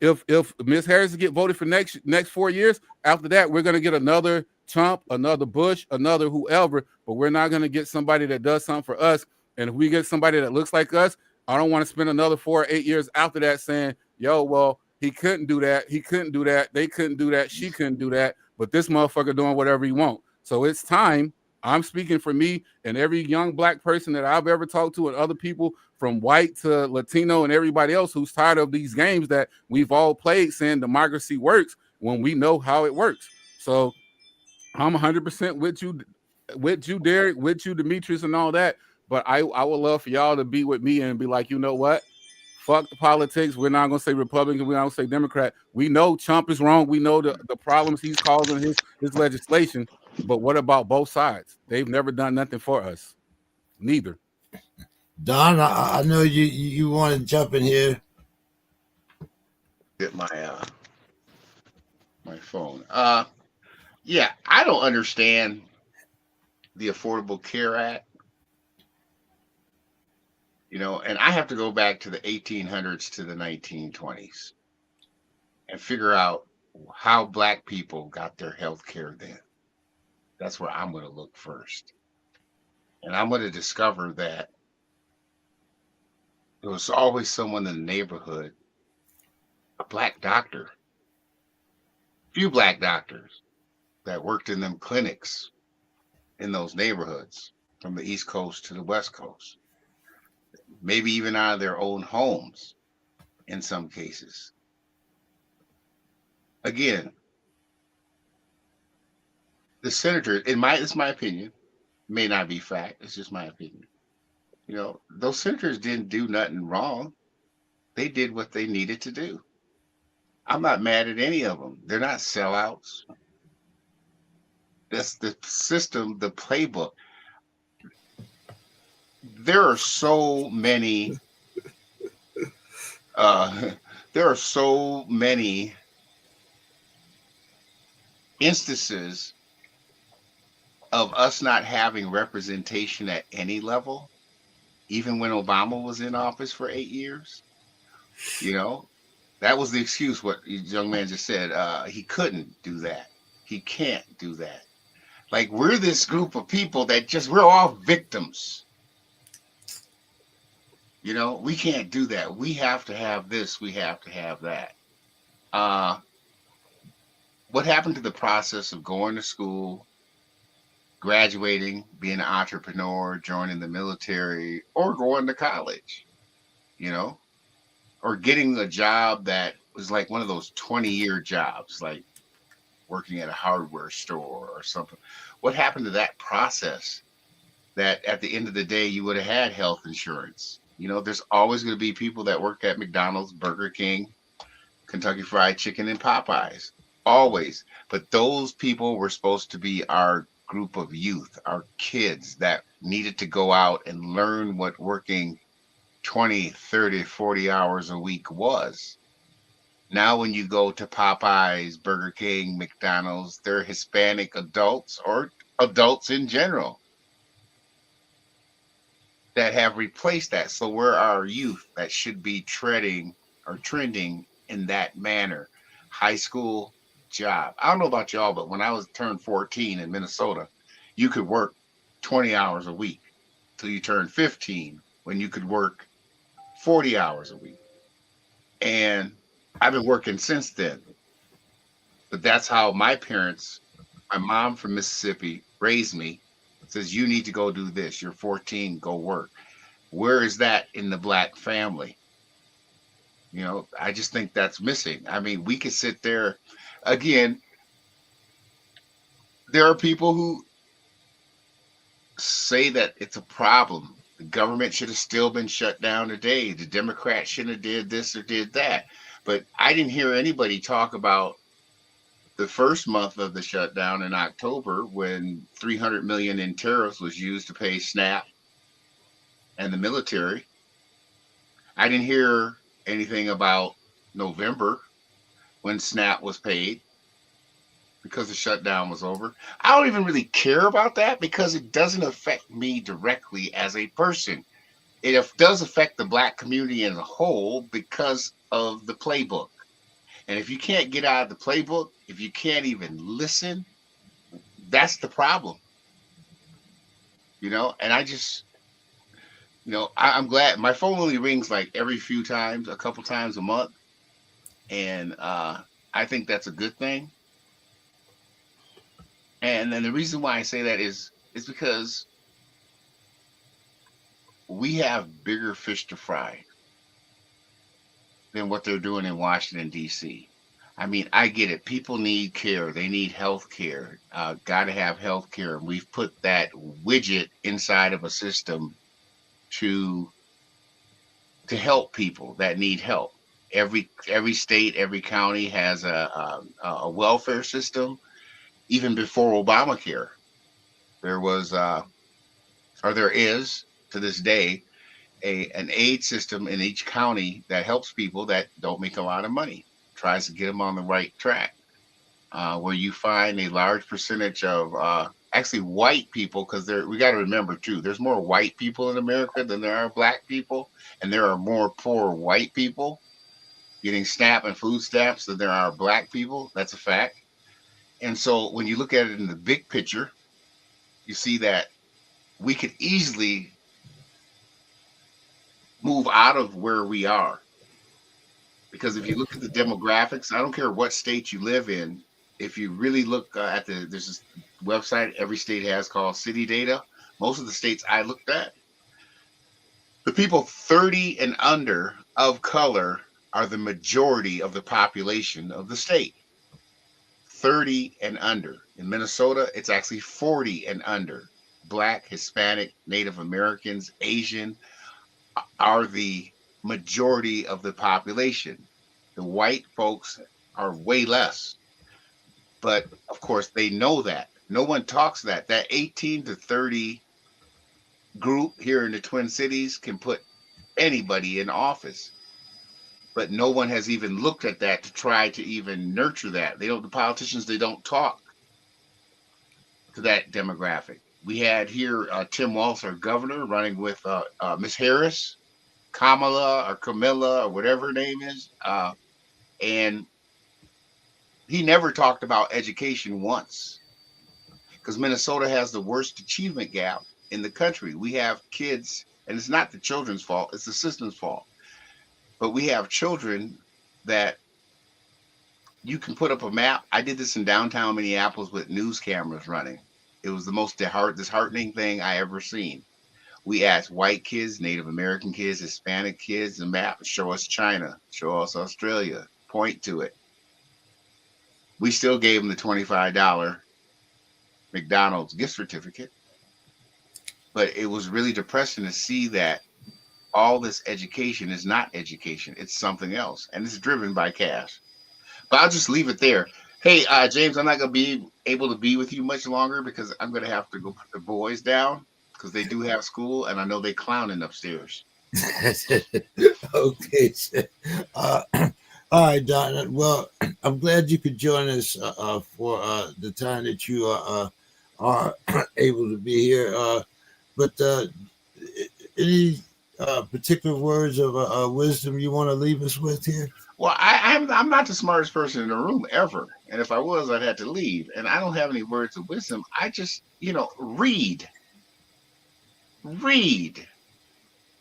Ms. Harris get voted for next 4 years, after that, we're going to get another Trump, another Bush, another whoever, but we're not going to get somebody that does something for us. And if we get somebody that looks like us, I don't want to spend another 4 or 8 years after that saying, yo, well, he couldn't do that. He couldn't do that. They couldn't do that. She couldn't do that. But this motherfucker doing whatever he wants. So it's time. I'm speaking for me and every young black person that I've ever talked to, and other people from white to Latino and everybody else who's tired of these games that we've all played, saying democracy works when we know how it works. So I'm 100% with you, Derek, with you, Demetrius, and all that. But I would love for y'all to be with me and be like, you know what? Fuck the politics. We're not going to say Republican. We're not going to say Democrat. We know Trump is wrong. We know the problems he's causing his legislation. But what about both sides? They've never done nothing for us. Neither. Don, I know you want to jump in here. Get my my phone. Yeah, I don't understand the Affordable Care Act. You know, and I have to go back to the 1800s to the 1920s and figure out how black people got their health care then. That's where I'm going to look first. And I'm going to discover that there was always someone in the neighborhood, a black doctor, few black doctors that worked in them clinics in those neighborhoods from the East Coast to the West Coast, maybe even out of their own homes in some cases. Again, the senator, it's my opinion, may not be fact, it's just my opinion. You know, those senators didn't do nothing wrong. They did what they needed to do. I'm not mad at any of them. They're not sellouts. That's the system, the playbook. There are so many there are so many instances of us not having representation at any level, even when Obama was in office for 8 years. You know, that was the excuse what the young man just said. He couldn't do that. He can't do that. Like, we're this group of people that we're all victims. You know, we can't do that. We have to have this. We have to have that. What happened to the process of going to school, graduating, being an entrepreneur, joining the military, or going to college, you know, or getting a job that was like one of those 20-year jobs, like working at a hardware store or something? What happened to that process that at the end of the day, you would have had health insurance? You know, there's always going to be people that work at McDonald's, Burger King, Kentucky Fried Chicken, and Popeyes. Always. But those people were supposed to be our group of youth, our kids that needed to go out and learn what working 20, 30, 40 hours a week was. Now, when you go to Popeyes, Burger King, McDonald's, they're Hispanic adults or adults in general that have replaced that. So we're our youth that should be treading or trending in that manner. High school job. I don't know about y'all, but when I was turned 14 in Minnesota, you could work 20 hours a week till you turned 15, when you could work 40 hours a week. And I've been working since then. But that's how my parents, my mom from Mississippi, raised me. Says, you need to go do this. You're 14, go work. Where is that in the black family? You know, I just think that's missing. I mean, we could sit there again. There are people who say that it's a problem. The government should have still been shut down today. The Democrats shouldn't have did this or did that. But I didn't hear anybody talk about the first month of the shutdown in October, when 300 million in tariffs was used to pay SNAP and the military. I didn't hear anything about November, when SNAP was paid because the shutdown was over. I don't even really care about that because it doesn't affect me directly as a person. It does affect the black community as a whole because of the playbook. And if you can't get out of the playbook, if you can't even listen, that's the problem. You know, and I just, you know, I'm glad my phone only rings like every few times, a couple times a month. And I think that's a good thing. And then the reason why I say that is It's because we have bigger fish to fry than what they're doing in Washington, D.C. I mean, I get it. People need care. They need health care. Got to have health care. And we've put that widget inside of a system to help people that need help. Every state, every county has a welfare system. Even before Obamacare, there was or there is to this day an aid system in each county that helps people that don't make a lot of money, tries to get them on the right track. Where you find a large percentage of actually white people, because we got to remember too, there's more white people in America than there are black people, and there are more poor white people getting SNAP and food stamps than there are black people. That's a fact. And so when you look at it in the big picture, you see that we could easily move out of where we are. Because if you look at the demographics, I don't care what state you live in, if you really look there's this website every state has called City Data. Most of the states I looked at, the people 30 and under of color are the majority of the population of the state. 30 and under. In Minnesota, it's actually 40 and under. Black, Hispanic, Native Americans, Asian are the majority of the population. The white folks are way less. But of course, they know that. No one talks that. That 18 to 30 group here in the Twin Cities can put anybody in office. But no one has even looked at that to try to even nurture that. The politicians, they don't talk to that demographic. We had here Tim Walz, our governor, running with Miss Harris, Kamala or Camilla or whatever her name is. And he never talked about education once, because Minnesota has the worst achievement gap in the country. We have kids, and it's not the children's fault, it's the system's fault. But we have children that you can put up a map. I did this in downtown Minneapolis with news cameras running. It was the most disheartening thing I ever seen. We asked white kids, Native American kids, Hispanic kids, the map, show us China, show us Australia, point to it. We still gave them the $25 McDonald's gift certificate. But it was really depressing to see that all this education is not education. It's something else. And it's driven by cash. But I'll just leave it there. Hey, James, I'm not going to be able to be with you much longer because I'm going to have to go put the boys down because they do have school, and I know they're clowning upstairs. Okay. All right, Don. Well, I'm glad you could join us for the time that you are able to be here. But any particular words of wisdom you want to leave us with here? Well, I'm not the smartest person in the room ever. And if I was, I'd have to leave. And I don't have any words of wisdom. I just, read. Read.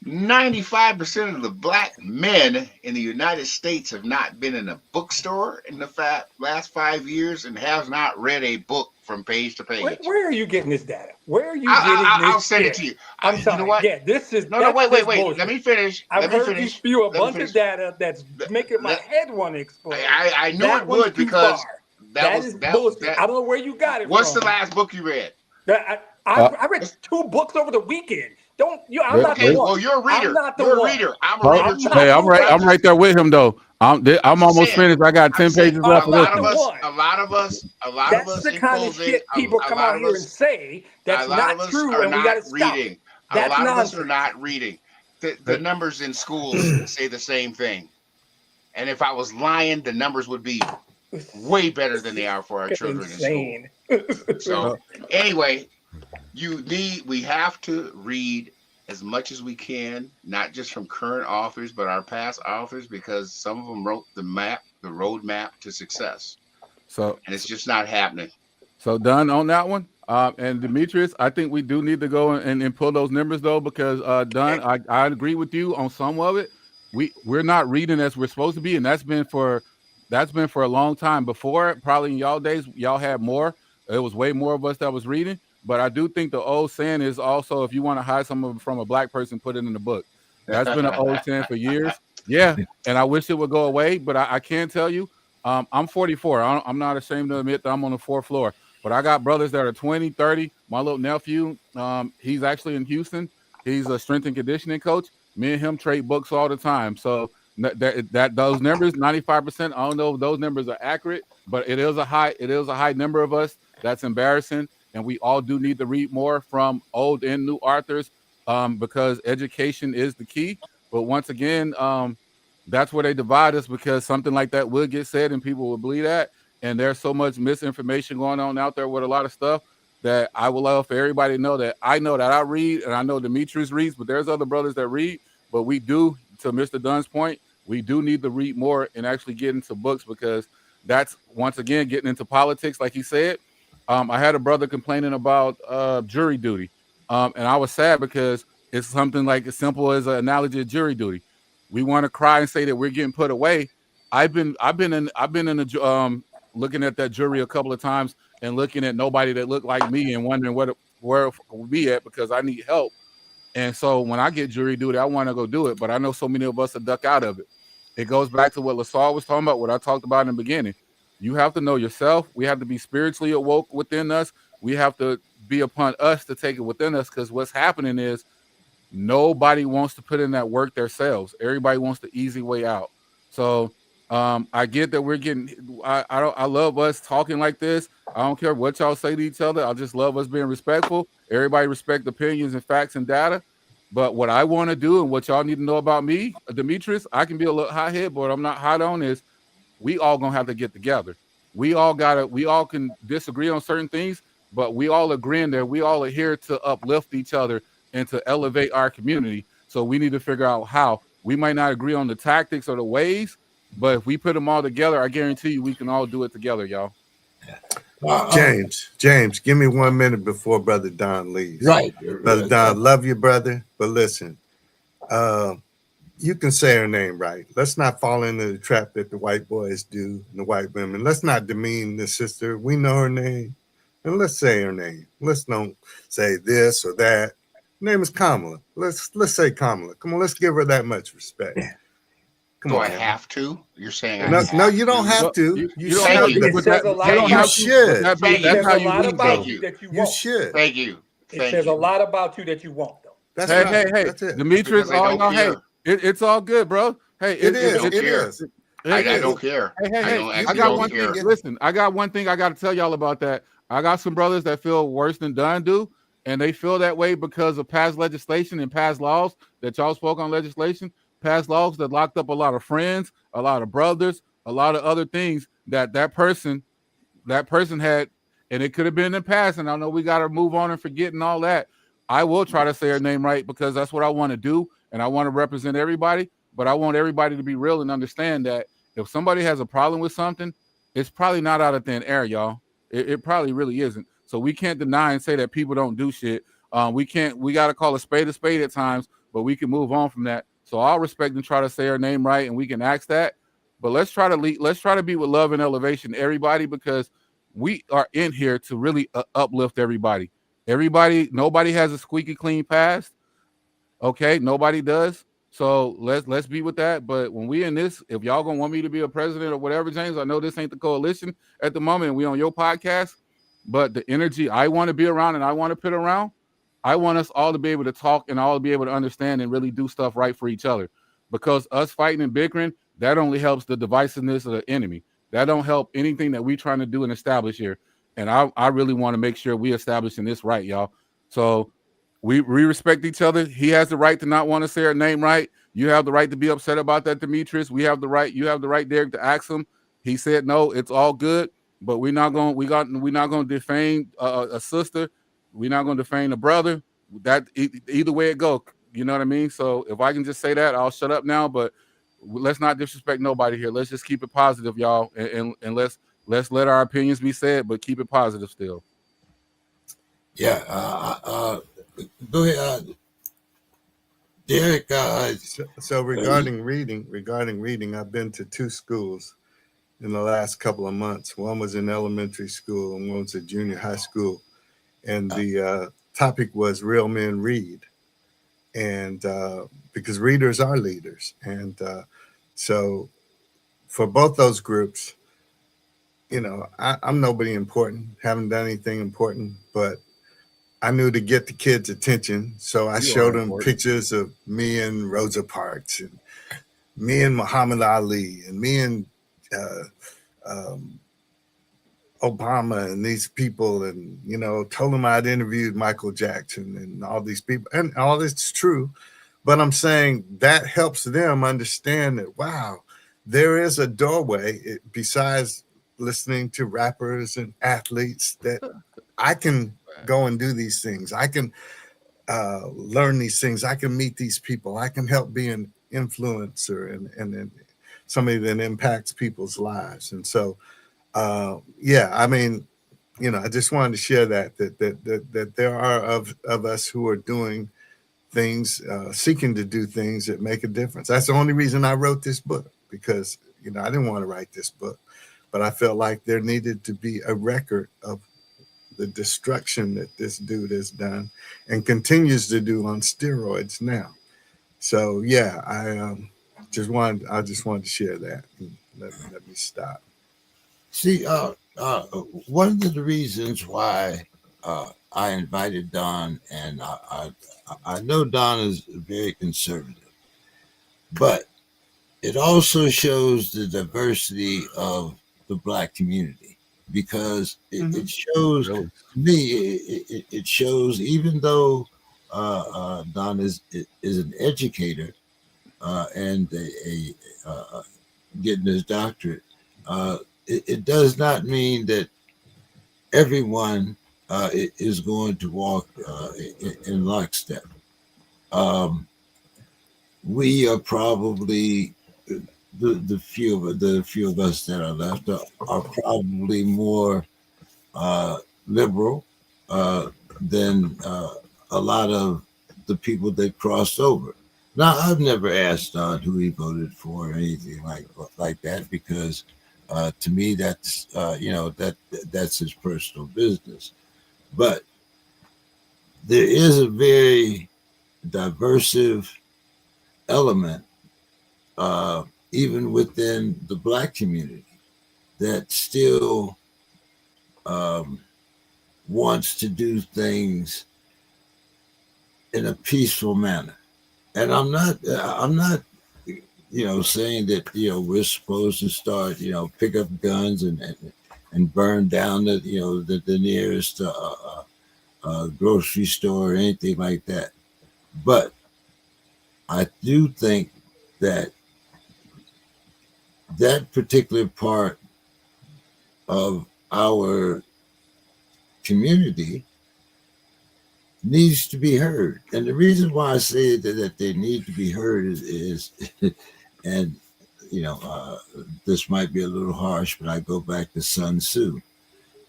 95% of the black men in the United States have not been in a bookstore in the last 5 years and have not read a book from page to page. Where are you getting this data? Where are you getting this? I'll send it to you. I'm sorry. You know what? Yeah, this is wait. Bullshit. Let me finish. I've heard you spew a bunch of data that's making my head want to explode. I knew it would because that is bullshit. I don't know where you got it What's from. the last book you read? I read 2 books over the weekend. I'm not the one. Well, you're a reader. I'm not the you're one. a reader. I'm a reader too. Hey, I'm right there with him though. I'm almost finished. I got 10 pages left. A lot of us. That's the kind of shit people come out here and say that's not true, and we got to stop. A lot of us are not reading. The numbers in schools say the same thing. And if I was lying, the numbers would be way better than they are for our children in school. So anyway, we have to read as much as we can, not just from current authors, but our past authors, because some of them wrote the roadmap to success. And it's just not happening. So done on that one. And Demetrius, I think we do need to go and pull those numbers though, because I agree with you on some of it. We're not reading as we're supposed to be, and that's been for a long time. Before, probably in y'all days, y'all had more. It was way more of us that was reading. But I do think the old saying is also, if you want to hide something from a black person, put it in the book. That's been an old saying for years. Yeah, and I wish it would go away, but I can tell you, I'm 44. I'm not ashamed to admit that I'm on the fourth floor. But I got brothers that are 20, 30. My little nephew, he's actually in Houston. He's a strength and conditioning coach. Me and him trade books all the time. So that those numbers, 95%. I don't know if those numbers are accurate, but it is a high number of us. That's embarrassing, and we all do need to read more from old and new authors, because education is the key. But once again, that's where they divide us, because something like that will get said and people will believe that. And there's so much misinformation going on out there with a lot of stuff that I would love for everybody to know that I read, and I know Demetrius reads, but there's other brothers that read. But we do, to Mr. Dunn's point, we do need to read more and actually get into books, because that's, once again, getting into politics, like he said. I had a brother complaining about jury duty, and I was sad because it's something like as simple as an analogy of jury duty. We want to cry and say that we're getting put away. I've been in the looking at that jury a couple of times and looking at nobody that looked like me and wondering where we'll be at, because I need help. And so when I get jury duty, I want to go do it, but I know so many of us are duck out of it. It goes back to what LaSalle was talking about, what I talked about in the beginning. You have to know yourself. We have to be spiritually awoke within us. We have to be upon us to take it within us, because what's happening is nobody wants to put in that work themselves. Everybody wants the easy way out. So I get that we're getting. I love us talking like this. I don't care what y'all say to each other. I just love us being respectful. Everybody respect opinions and facts and data. But what I want to do and what y'all need to know about me, Demetrius, I can be a little hot head, but what I'm not hot on is we all gonna have to get together. We all can disagree on certain things, but we all agreeing that we all are here to uplift each other and to elevate our community. So we need to figure out how. We might not agree on the tactics or the ways, but if we put them all together, I guarantee you we can all do it together, y'all. James, give me 1 minute before Brother Don leaves. Right. Brother Don, love you, brother. But listen, you can say her name right. Let's not fall into the trap that the white boys do and the white women. Let's not demean the sister. We know her name. And let's say her name. Let's don't say this or that. Her name is Kamala. Let's say Kamala. Come on, let's give her that much respect. Do I have to? You're saying no, you don't have to. You don't have to. It says a lot. You should. That's how you lead, though. You should. Thank you. It says a lot about you that you won't, though. That's hey, right. hey, That's it. Demetrius, all y'all, hey, it's all good, bro. Hey, it is. I don't care. Hey, I got one thing. Listen, I got one thing I got to tell y'all about that. I got some brothers that feel worse than Dunn do, and they feel that way because of past legislation and past laws that y'all spoke on legislation, past laws that locked up a lot of friends, a lot of brothers, a lot of other things that person had, and it could have been in the past. And I know we got to move on and forget and all that. I will try to say her name right because that's what I want to do, and I want to represent everybody. But I want everybody to be real and understand that if somebody has a problem with something, it's probably not out of thin air, y'all. It probably really isn't. So we can't deny and say that people don't do shit. We got to call a spade at times, but we can move on from that. So I'll respect and try to say her name right, and we can ask that. But let's try to be with love and elevation, everybody, because we are in here to really uplift everybody. Nobody has a squeaky clean past. Okay, nobody does. So let's be with that. But when we in this, if y'all gonna want me to be a president or whatever, James, I know this ain't the coalition at the moment, and we on your podcast. But the energy I want to be around and I want to put around, I want us all to be able to talk and all to be able to understand and really do stuff right for each other. Because us fighting and bickering, that only helps the divisiveness of the enemy. That don't help anything that we trying to do and establish here. And I really want to make sure we establishing this right, y'all. So we respect each other. He has the right to not want to say her name right. You have the right to be upset about that, Demetrius. You have the right, Derek, to ask him. He said no, it's all good. But we're not going to defame a sister. We're not going to defame a brother. That either way it go, you know what I mean. So if I can just say that, I'll shut up now. But let's not disrespect nobody here. Let's just keep it positive, y'all, and let's let our opinions be said, but keep it positive still. Yeah. Go ahead, Derek. So regarding reading, I've been to 2 schools in the last couple of months. One was in elementary school and one was a junior high school. and the topic was "Real Men Read," and because readers are leaders, and so for both those groups, I'm nobody important, haven't done anything important, but I knew to get the kids' attention, so I You are showed them important. pictures of me and Rosa Parks, and me and Muhammad Ali, and me and uh, um, Obama, and these people, and told them I'd interviewed Michael Jackson and all these people, and all this is true. But I'm saying that helps them understand that, wow, there is a doorway besides listening to rappers and athletes, that I can go and do these things. I can learn these things. I can meet these people. I can help be an influencer and somebody that impacts people's lives. And so, yeah, I mean, I just wanted to share that there are of us who are doing things, seeking to do things that make a difference. That's the only reason I wrote this book, because I didn't want to write this book, but I felt like there needed to be a record of the destruction that this dude has done and continues to do on steroids now. So yeah, I just wanted to share that. Let me stop. See, one of the reasons why I invited Don, and I know Don is very conservative, but it also shows the diversity of the black community, because it shows Really. me, it shows, even though Don is an educator and getting his doctorate, uh, it does not mean that everyone is going to walk in lockstep. Um, we are probably the few of us that are left are probably more uh, liberal than a lot of the people that crossed over. Now, I've never asked Don who he voted for or anything like that, because to me that's that's his personal business. But there is a very diversive element, even within the black community, that still um, wants to do things in a peaceful manner. And I'm not saying that we're supposed to start pick up guns and burn down the nearest grocery store or anything like that. But I do think that that particular part of our community needs to be heard. And the reason why I say that they need to be heard is and this might be a little harsh, but I go back to Sun Tzu.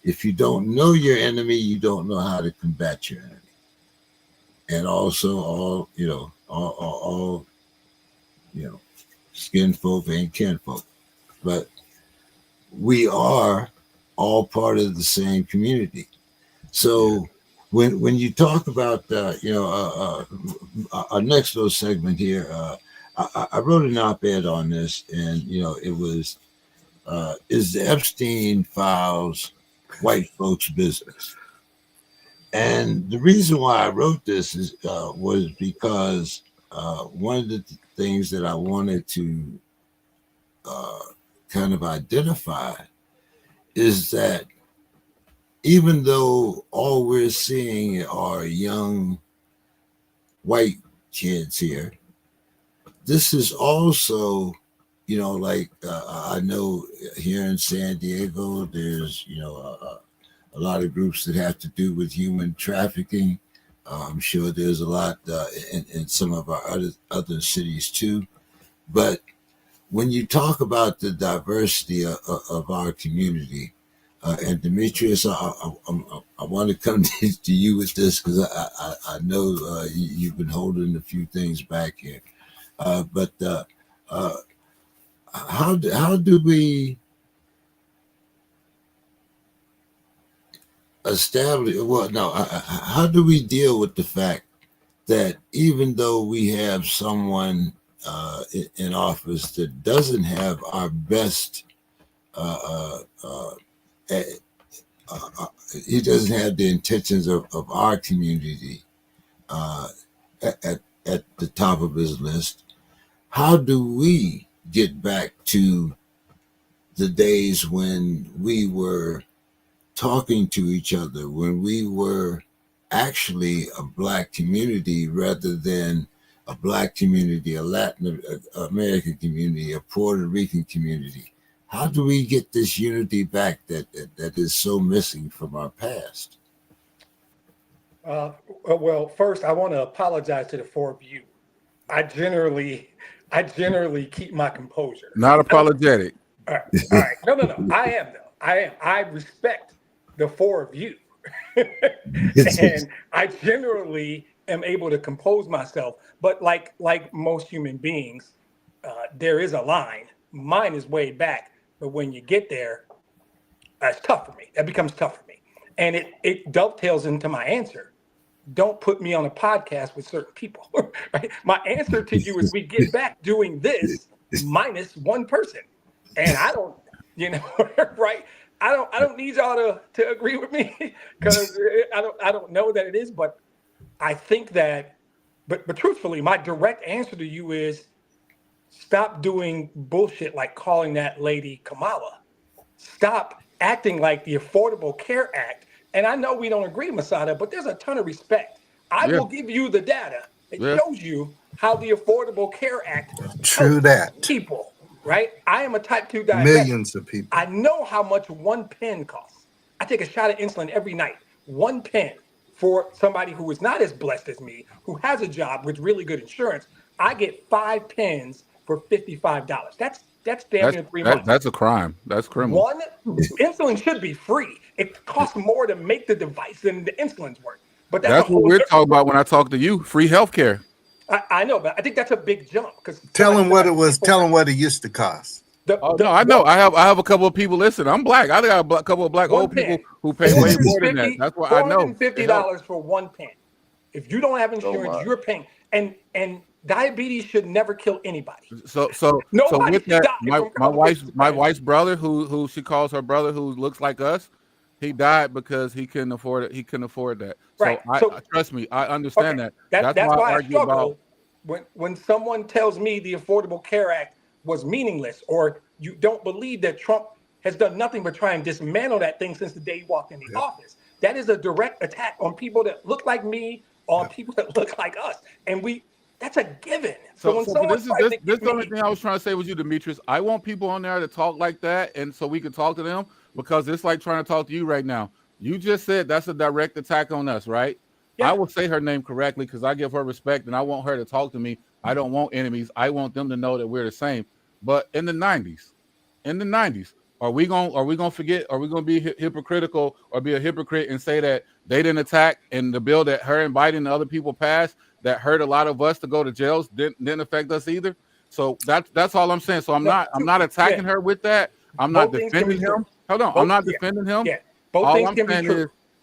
If you don't know your enemy, you don't know how to combat your enemy. And also, all you know, skin folk and kinfolk. But we are all part of the same community. So when you talk about our next little segment here, I wrote an op-ed on this, and it was is the Epstein files white folks' business? And the reason why I wrote this was because one of the things that I wanted to uh, kind of identify is that even though all we're seeing are young white kids here, this is also, like I know here in San Diego, there's, a lot of groups that have to do with human trafficking. I'm sure there's a lot in some of our other cities too. But when you talk about the diversity of our community, and Demetrius, I want to come to you with this, because I know you've been holding a few things back here. But uh, how do we establish? Well, no. How do we deal with the fact that even though we have someone in office that doesn't have our best, uh, uh, uh, he doesn't have the intentions of our community uh, at the top of his list. How do we get back to the days when we were talking to each other, when we were actually a black community rather than a black community, a Latin American community, a Puerto Rican community? How do we get this unity back that is so missing from our past? Well, first, I want to apologize to the four of you. I generally, I generally keep my composure. Not apologetic. All right, all right. No. I am though. I am. I respect the four of you, and I generally am able to compose myself. But like most human beings, there is a line. Mine is way back, but when you get there, it's tough for me. That becomes tough for me, and it dovetails into my answer. Don't put me on a podcast with certain people. Right? My answer to you is we get back doing this minus one person. And I don't, right? I don't need y'all to agree with me because I don't know that it is, but I think that but truthfully, my direct answer to you is stop doing bullshit like calling that lady Kamala. Stop acting like the Affordable Care Act. And I know we don't agree, Masada, but there's a ton of respect. I Yeah. will give you the data that Yeah. shows you how the Affordable Care Act True helps that. people, right? I am a type 2 diabetic. Millions of people. I know how much one pen costs. I take a shot of insulin every night. One pen for somebody who is not as blessed as me, who has a job with really good insurance. I get 5 pens for $55. That's damn near 3 months. That's a crime. That's criminal. One, insulin should be free. It costs more to make the device than the insulin's worth. But That's what we're talking about when I talk to you. Free healthcare. I know, but I think that's a big jump because Tell them what it was. Tell them what it used to cost. No, I know. I have a couple of people. Listen, I'm black. I got a couple of black old people who pay way more than that. That's what I know. $450 for one pen. If you don't have insurance, you're paying. And diabetes should never kill anybody. So Nobody with that, should die from my wife's brother, who she calls her brother, who looks like us, he died because he couldn't afford it. He couldn't afford that. Right. So trust me, I understand that. That's why I struggle when someone tells me the Affordable Care Act was meaningless, or you don't believe that Trump has done nothing but try and dismantle that thing since the day he walked in the office. That is a direct attack on people that look like me, on people that look like us, and that's a given. So when someone this is the only thing I was trying to say with you, Demetrius. I want people on there to talk like that, and so we can talk to them, because it's like trying to talk to you right now. You just said that's a direct attack on us, right? Yeah. I will say her name correctly because I give her respect and I want her to talk to me. I don't want enemies. I want them to know that we're the same. But in the 90s, are we gonna forget? Are we gonna be hypocritical or be a hypocrite and say that they didn't attack, and the bill that her and Biden and other people passed that hurt a lot of us to go to jails didn't affect us either? So that's all I'm saying. So I'm not attacking her with that. I'm not defending him. Hold on, I'm not defending him.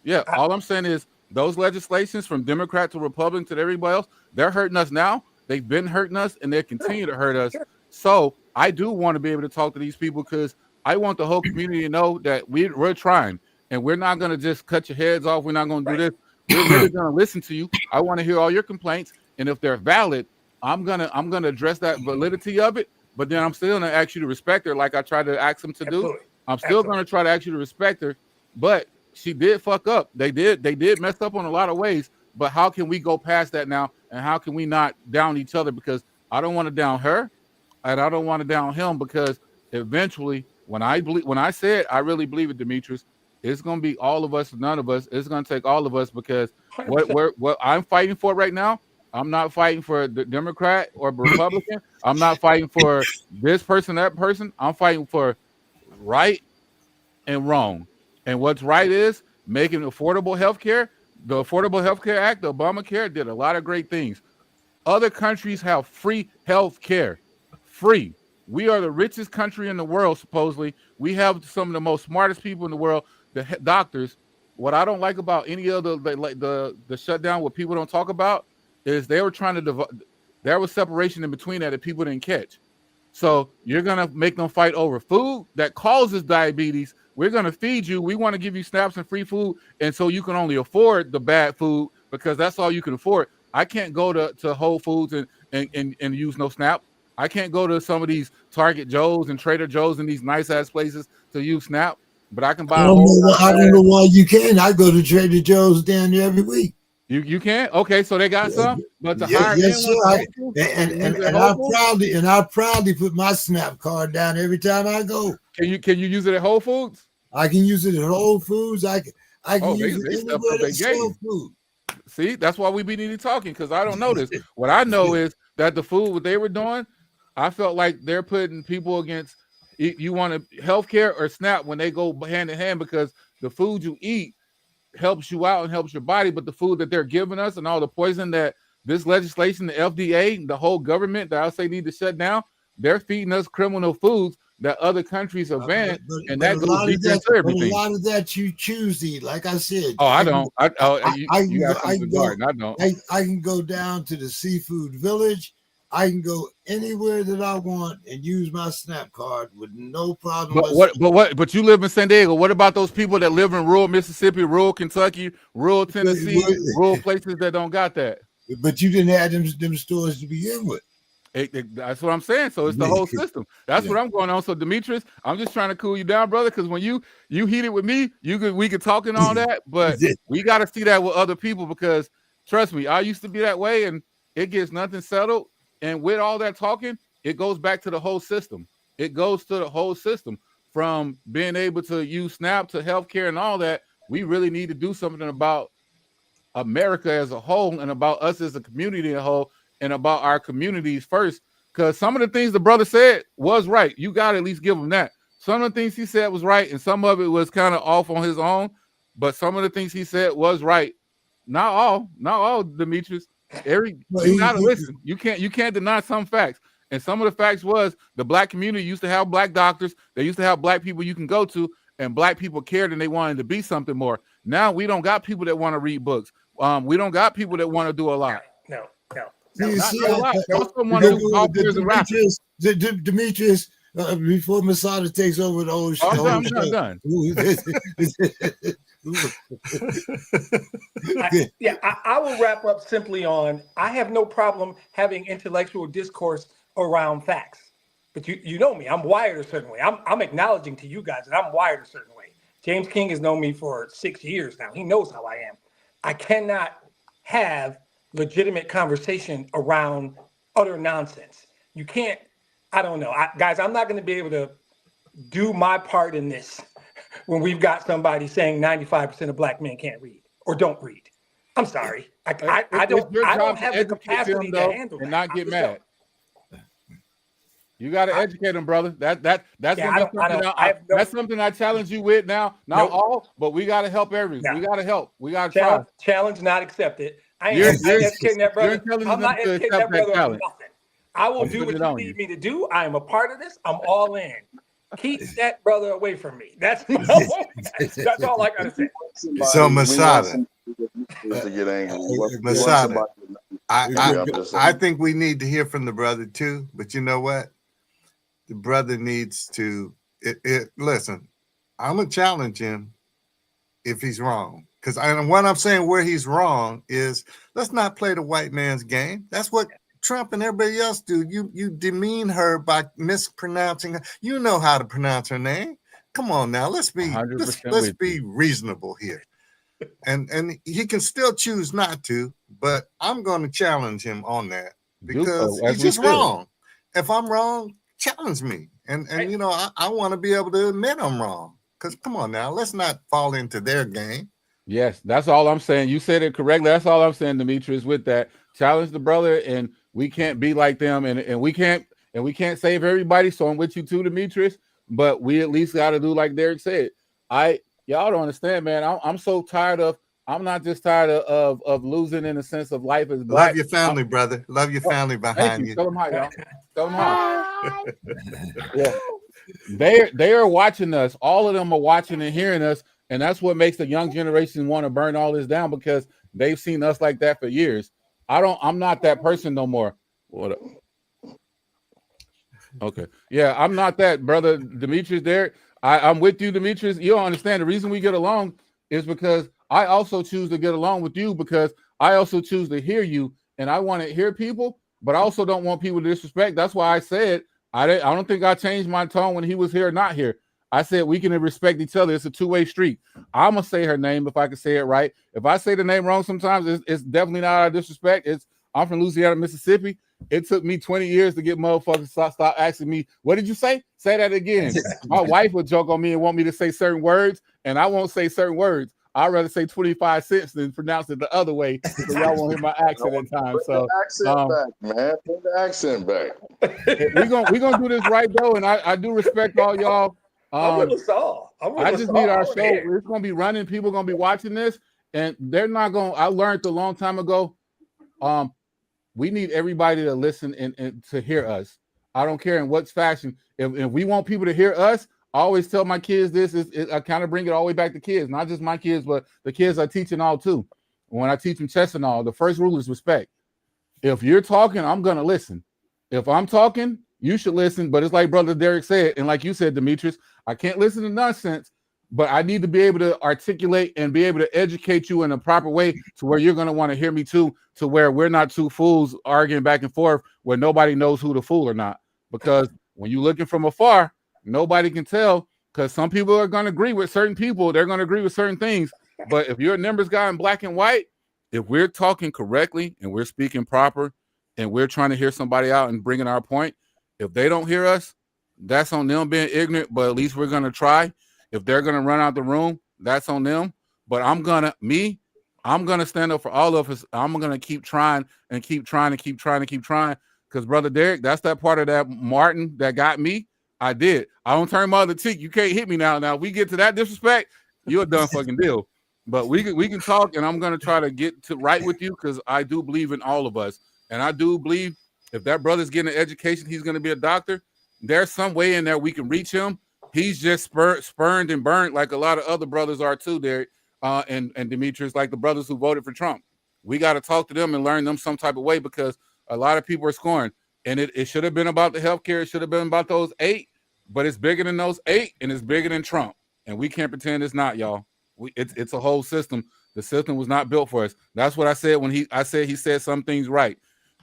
Yeah, all I'm saying is those legislations from Democrat to Republican to everybody else, they're hurting us now. They've been hurting us and they continue to hurt us. So I do want to be able to talk to these people because I want the whole community to know that we're trying, and we're not going to just cut your heads off. We're not going to do this. We're really going to listen to you. I want to hear all your complaints, and if they're valid, I'm gonna address that validity of it. But then I'm still going to ask you to respect her, like I tried to ask them to do. I'm still going to try to ask you to respect her, but she did fuck up. They did mess up on a lot of ways. But how can we go past that now, and how can we not down each other? Because I don't want to down her, and I don't want to down him, because eventually, when I said I really believe it, Demetrius, it's going to be all of us, none of us. It's going to take all of us, because 100%. What I'm fighting for right now, I'm not fighting for the Democrat or Republican. I'm not fighting for this person, that person. I'm fighting for right and wrong. And what's right is making affordable health care. The Affordable Health Care Act, the Obamacare, did a lot of great things. Other countries have free health care. Free. We are the richest country in the world, supposedly. We have some of the most smartest people in the world, the doctors, what I don't like about any of the shutdown, what people don't talk about is they were trying to there was separation in between that people didn't catch. So you're gonna make them fight over food that causes diabetes. We're gonna feed you. We want to give you snaps and free food, and so you can only afford the bad food because that's all you can afford. I can't go to Whole Foods and use no SNAP. I can't go to some of these Target Joe's and Trader Joe's and these nice ass places to use SNAP, but I can buy. I don't know why you can. I go to Trader Joe's down there every week. You can't? Okay, so they got some, but the higher yes, sir. And I proudly put my SNAP card down every time I go. Can you use it at Whole Foods? I can use it at Whole Foods. I can use it anywhere they sell food. See, that's why we be needing talking, because I don't know this. What I know is that the food, what they were doing, I felt like they're putting people against. You want a healthcare or SNAP when they go hand in hand, because the food you eat helps you out and helps your body, but the food that they're giving us and all the poison that this legislation, the FDA, the whole government that I say need to shut down, they're feeding us criminal foods that other countries have banned, and that goes deep into everything. A lot of that you choose to eat, like I said. Oh, I don't. I can go down to the seafood village. I can go anywhere that I want and use my SNAP card with no problem. But you live in San Diego. What about those people that live in rural Mississippi, rural Kentucky, rural Tennessee, rural places that don't got that? But you didn't have them stores to begin with. That's what I'm saying. So it's the whole system. That's what I'm going on. So Demetrius, I'm just trying to cool you down, brother, because when you heat it with me, we could talk and all that, but we got to see that with other people, because trust me, I used to be that way, and it gets nothing settled. And with all that talking, it goes back to the whole system. It goes to the whole system, from being able to use SNAP to healthcare and all that. We really need to do something about America as a whole, and about us as a community as a whole, and about our communities first. Because some of the things the brother said was right. You got to at least give him that. Some of the things he said was right, and some of it was kind of off on his own. But some of the things he said was right. Not all, Demetrius. You gotta listen. You can't deny some facts. And some of the facts was the black community used to have black doctors. They used to have black people you can go to, and black people cared and they wanted to be something more. Now we don't got people that want to read books. We don't got people that want to do a lot. No. Demetrius, before Masada takes over the whole show. I'm done. I will wrap up simply on, I have no problem having intellectual discourse around facts, but you know me, I'm wired a certain way. I'm acknowledging to you guys that I'm wired a certain way. James King has known me for 6 years now. He knows how I am. I cannot have legitimate conversation around utter nonsense. You can't. I don't know, guys. I'm not going to be able to do my part in this when we've got somebody saying 95% of black men can't read or don't read. I'm sorry. I don't have the capacity to handle that. And not get mad. You got to educate them, brother. That's something I challenge you with now. Not all, but we got to help everyone. We got to help. We got to try. Challenge not accepted. I ain't educating that brother. I'm not educating that brother on nothing. I will do what you need me to do. I am a part of this. I'm all in. Keep that brother away from me. That's all I gotta say. So Masada, I think we need to hear from the brother too. But you know what? The brother needs to listen. I'm gonna challenge him if he's wrong. Because what I'm saying where he's wrong is, let's not play the white man's game. That's what Trump and everybody else do. You demean her by mispronouncing her. You know how to pronounce her name. Come on now, let's be reasonable here. And he can still choose not to, but I'm going to challenge him on that, because he's just wrong. If I'm wrong, challenge me. And you know, I want to be able to admit I'm wrong. Because come on now, let's not fall into their game. Yes, that's all I'm saying. You said it correctly. That's all I'm saying, Demetrius, with that. Challenge the brother, and we can't be like them, and we can't save everybody. So I'm with you too, Demetrius. But we at least got to do like Derek said. Y'all don't understand, man. I'm so tired of. I'm not just tired of losing in the sense of life as black. Love your family, brother. Love your family behind you. Tell them hi, y'all. Tell them hi. Yeah, they are watching us. All of them are watching and hearing us, And that's what makes the young generation want to burn all this down, because they've seen us like that for years. I'm not that person no more. What? Okay. Yeah, I'm not that, brother Demetrius. There, I'm with you, Demetrius. You don't understand. The reason we get along is because I also choose to get along with you, because I also choose to hear you, and I want to hear people, but I also don't want people to disrespect. That's why I said I don't think I changed my tone when he was here or not here. I said we can respect each other. It's a two-way street. I'm gonna say her name if I can say it right. If I say the name wrong, sometimes it's definitely not out of disrespect. I'm from Louisiana, Mississippi. It took me 20 years to get motherfuckers to stop asking me, what did you say? Say that again. My wife would joke on me and want me to say certain words, and I won't say certain words. I'd rather say 25 cents than pronounce it the other way, so y'all won't hear my accent at times. So accent back, man. Bring the accent back. We're gonna do this right though, and I do respect all y'all. I'm with Saul. I just need our show. It's gonna be running. People are gonna be watching this, and they're not gonna. I learned a long time ago. We need everybody to listen and to hear us. I don't care in what fashion. If we want people to hear us, I always tell my kids this. I kind of bring it all the way back to kids, not just my kids, but the kids I teach and all too. When I teach them chess and all, the first rule is respect. If you're talking, I'm gonna listen. If I'm talking, you should listen. But it's like Brother Derek said, and like you said, Demetrius, I can't listen to nonsense, but I need to be able to articulate and be able to educate you in a proper way to where you're going to want to hear me too, to where we're not two fools arguing back and forth where nobody knows who the fool or not. Because when you're looking from afar, nobody can tell, because some people are going to agree with certain people. They're going to agree with certain things. But if you're a numbers guy in black and white, if we're talking correctly and we're speaking proper and we're trying to hear somebody out and bringing our point, if they don't hear us, that's on them being ignorant, but at least we're going to try. If they're going to run out the room, that's on them. But I'm going to stand up for all of us. I'm going to keep trying and keep trying and keep trying and keep trying. Because, Brother Derek, that's that part of that Martin that got me. I did. I don't turn my other cheek. You can't hit me now. Now, we get to that disrespect, you're a done fucking deal. But we can talk, and I'm going to try to get to right with you, because I do believe in all of us. And I do believe if that brother's getting an education, he's going to be a doctor. There's some way in there we can reach him. He's just spurned and burned like a lot of other brothers are too, Derek, and Demetrius, like the brothers who voted for Trump. We got to talk to them and learn them some type of way, because a lot of people are scoring. And it should have been about the healthcare. It should have been about those 8, but it's bigger than those 8, and it's bigger than Trump. And we can't pretend it's not, y'all. It's a whole system. The system was not built for us. That's what I said when he said some things right.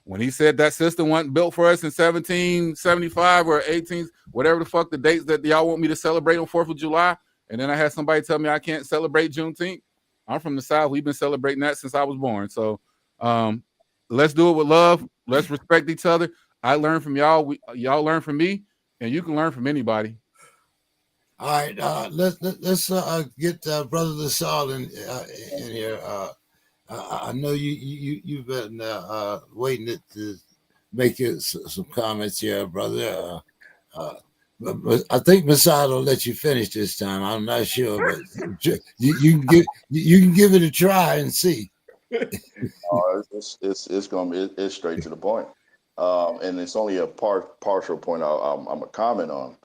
When he said that system wasn't built for us in 1775 or 18, whatever the fuck the dates that y'all want me to celebrate on 4th of July, and then I had somebody tell me I can't celebrate Juneteenth. I'm from the South. We've been celebrating that since I was born. So let's do it with love. Let's respect each other. I learn from y'all. Y'all learn from me, and you can learn from anybody. All right, let's get Brother LaSalle in here. I know you've been waiting to make some comments here, brother. But I think Masada will let you finish this time. I'm not sure, but you can give it a try and see. It's gonna be it's straight to the point, and it's only a partial point I'm a comment on,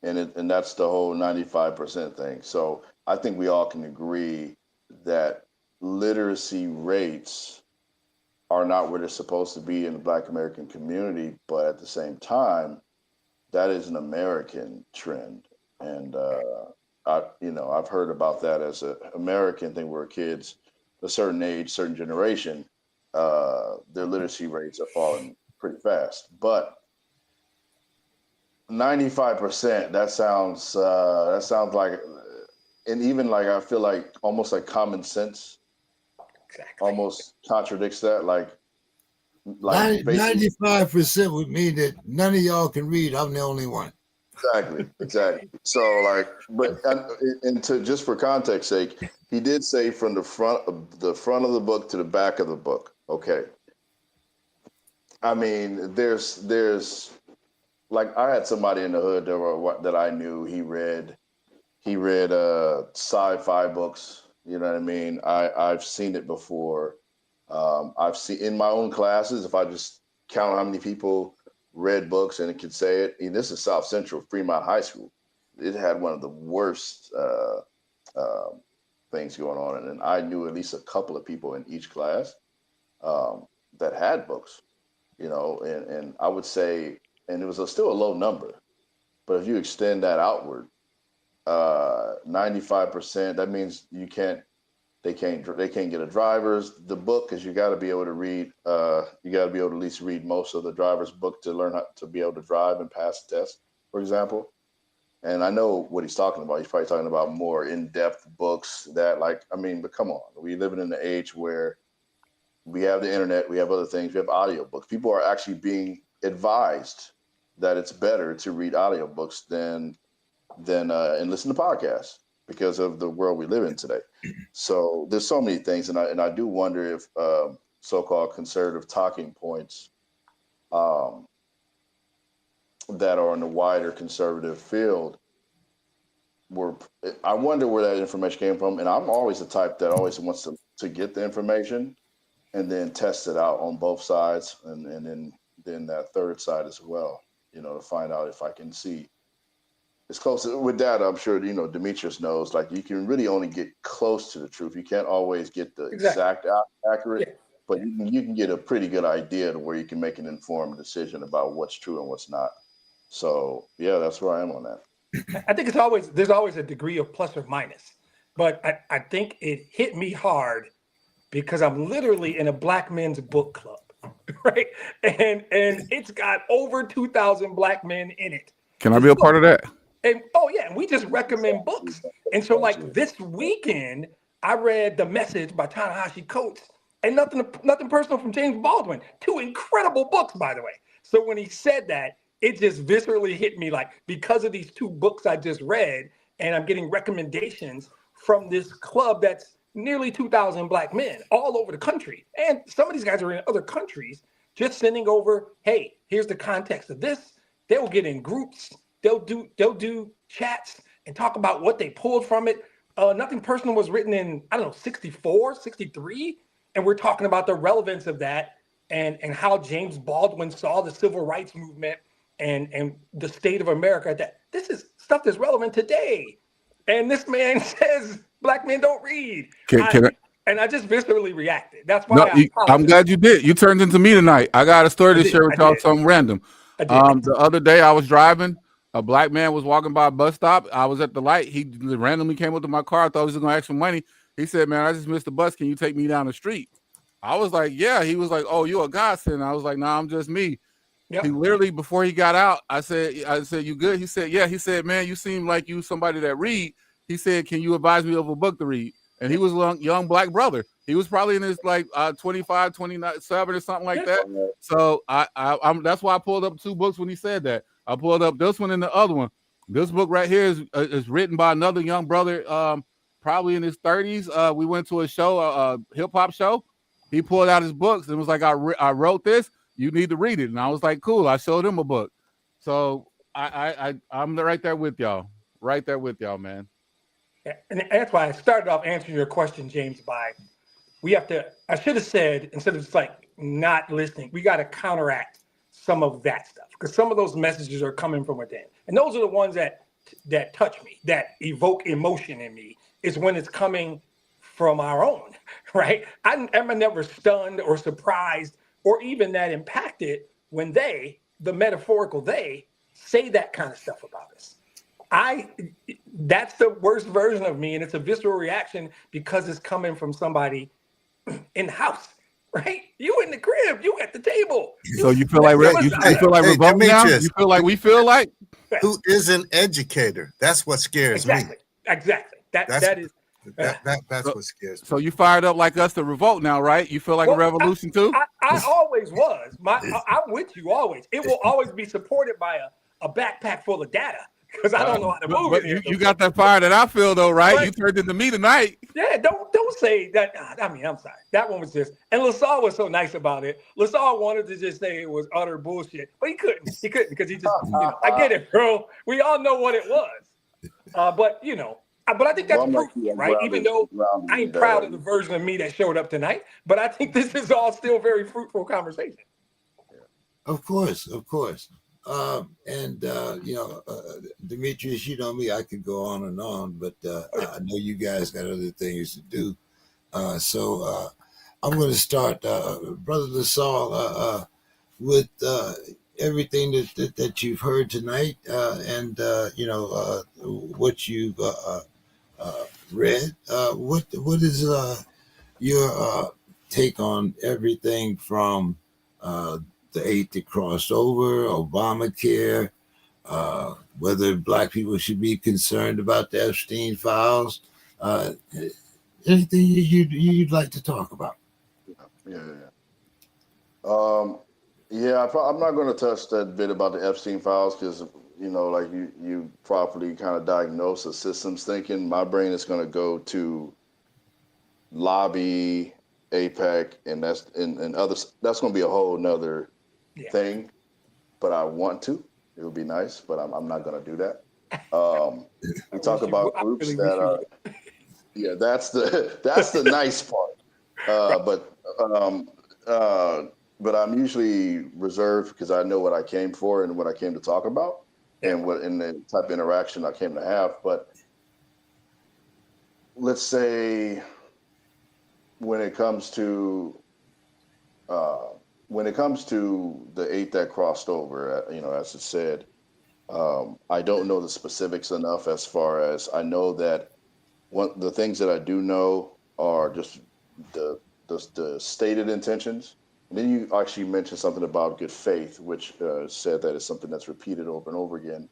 and that's the whole 95% thing. So I think we all can agree that literacy rates are not where they're supposed to be in the Black American community, but at the same time, that is an American trend, and I've heard about that as an American thing where kids a certain age, certain generation, their literacy rates are falling pretty fast. But 95%, that sounds like, and even like I feel like almost like common sense, almost contradicts that. Like 95% would mean that none of y'all can read. I'm the only one. Exactly. So and to just for context sake, he did say from the front of the book to the back of the book. Okay. I mean, there's like I had somebody in the hood that I knew. He read sci-fi books. You know what I mean? I've seen it before. I've seen in my own classes. If I just count how many people read books and it could say it. And this is South Central Fremont High School. It had one of the worst things going on. And I knew at least a couple of people in each class that had books, and I would say, and it was still a low number, but if you extend that outward, 95%, that means they can't get a driver's the book, because you got to be able to read, you got to be able to at least read most of the driver's book to learn how to be able to drive and pass the test, for example. And I know what he's talking about. He's probably talking about more in-depth books but come on, we living in an age where we have the internet, we have other things, we have audiobooks. People are actually being advised that it's better to read audiobooks than and listen to podcasts because of the world we live in today. So there's so many things, and I do wonder if so-called conservative talking points that are in the wider conservative field I wonder where that information came from. And I'm always the type that always wants to get the information and then test it out on both sides, and then that third side as well, to find out if I can see. It's close with that. I'm sure, Demetrius knows, like, you can really only get close to the truth. You can't always get the exact accurate, but you can get a pretty good idea to where you can make an informed decision about what's true and what's not. So yeah, that's where I am on that. I think there's always a degree of plus or minus, but I think it hit me hard because I'm literally in a Black men's book club, right? And it's got over 2,000 Black men in it. Can I be a part of that? And and we just recommend books. And so, like, this weekend, I read The Message by Ta-Nehisi Coates, and nothing personal from James Baldwin. 2 incredible books, by the way. So when he said that, it just viscerally hit me, like, because of these 2 books I just read, and I'm getting recommendations from this club that's nearly 2,000 Black men all over the country. And some of these guys are in other countries, just sending over, hey, here's the context of this. They'll get in groups. They'll do chats and talk about what they pulled from it. Nothing Personal was written in, 64, 63. And we're talking about the relevance of that and how James Baldwin saw the civil rights movement and the state of America. That this is stuff that's relevant today. And this man says Black men don't read. And I just viscerally reacted. That's why I'm glad you did. You turned into me tonight. I got a story to share with y'all, something random. The other day I was driving. A Black man was walking by a bus stop. I was at the light. He randomly came up to my car. I thought he was going to ask for money. He said, man, I just missed the bus. Can you take me down the street? I was like, yeah. He was like, oh, you a godsend. I was like, nah, I'm just me. Yep. He literally, before he got out, I said, you good? He said, yeah. He said, man, you seem like you somebody that read. He said, can you advise me of a book to read? And he was a young Black brother. He was probably in his 25, 27 or something like that. So I'm that's why I pulled up 2 books when he said that. I pulled up this one and the other one. This book right here is written by another young brother, probably in his 30s. We went to a show, a hip hop show. He pulled out his books and was like, I wrote this. You need to read it. And I was like, cool. I showed him a book. So I'm right there with y'all. Right there with y'all, man. And that's why I started off answering your question, James, by I should have said, instead of just like not listening, we got to counteract some of that stuff, because some of those messages are coming from within. And those are the ones that touch me, that evoke emotion in me, is when it's coming from our own, right? I'm never stunned or surprised or even that impacted when the metaphorical they, say that kind of stuff about us. That's the worst version of me, and it's a visceral reaction because it's coming from somebody in the house, right? You in the crib, you at the table. So you feel like you feel like revolt now? You feel like we feel like? Who is an educator? That's what scares me. Exactly. That's what scares me. So you fired up like us to revolt now, right? You feel like a revolution too? I always was. I'm with you always. It will always be supported by a backpack full of data, because I don't know how to move it here. You got that fire that I feel though, right? But you turned into me tonight. Yeah, don't say that. I mean, I'm sorry. That one was just, and LaSalle was so nice about it. LaSalle wanted to just say it was utter bullshit, but he couldn't because he just, I get it, bro. We all know what it was. But I think that's fruitful, right? Even though I ain't proud of the version of me that showed up tonight, but I think this is all still very fruitful conversation. Of course. Demetrius, you know me, I could go on, but I know you guys got other things to do. So I'm going to start, Brother LaSalle, with everything that you've heard tonight, and what you've read. What is your take on everything from the 8 that crossed over, Obamacare, whether Black people should be concerned about the Epstein files? Anything you'd like to talk about? Yeah. I'm not going to touch that bit about the Epstein files because like you properly kind of diagnose the systems thinking. My brain is going to go to lobby, APEC, and and others. That's going to be a whole nother thing. But I want to. It would be nice, but I'm not going to do that. We talk about groups that are. Yeah, that's the nice part. But I'm usually reserved because I know what I came for and what I came to talk about, and what in the type of interaction I came to have. But let's say when it comes to the 8 that crossed over, as it said, I don't know the specifics enough. As far as I know that the things that I do know are just the stated intentions. And then you actually mentioned something about good faith, which said that it's something that's repeated over and over again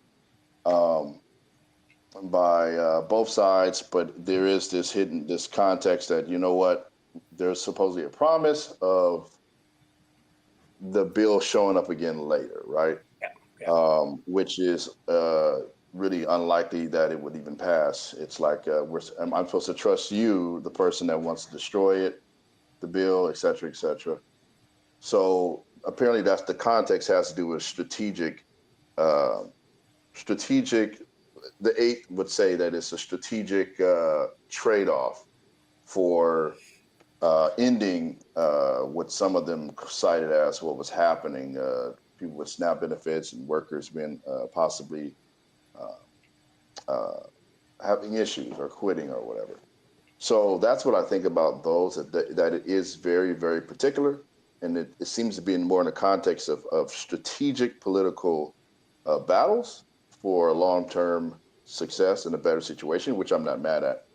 by both sides. But there is this context that, there's supposedly a promise of the bill showing up again later, right? Which is really unlikely that it would even pass. It's like I'm supposed to trust you, the person that wants to destroy it, the bill, et cetera, et cetera. So apparently that's the context has to do with strategic. The 8 would say that it's a strategic trade-off for ending what some of them cited as what was happening. People with SNAP benefits and workers being possibly having issues or quitting or whatever. So that's what I think about those, that it is very, very particular. And it seems to be more in the context of strategic political battles for long-term success and a better situation, which I'm not mad at.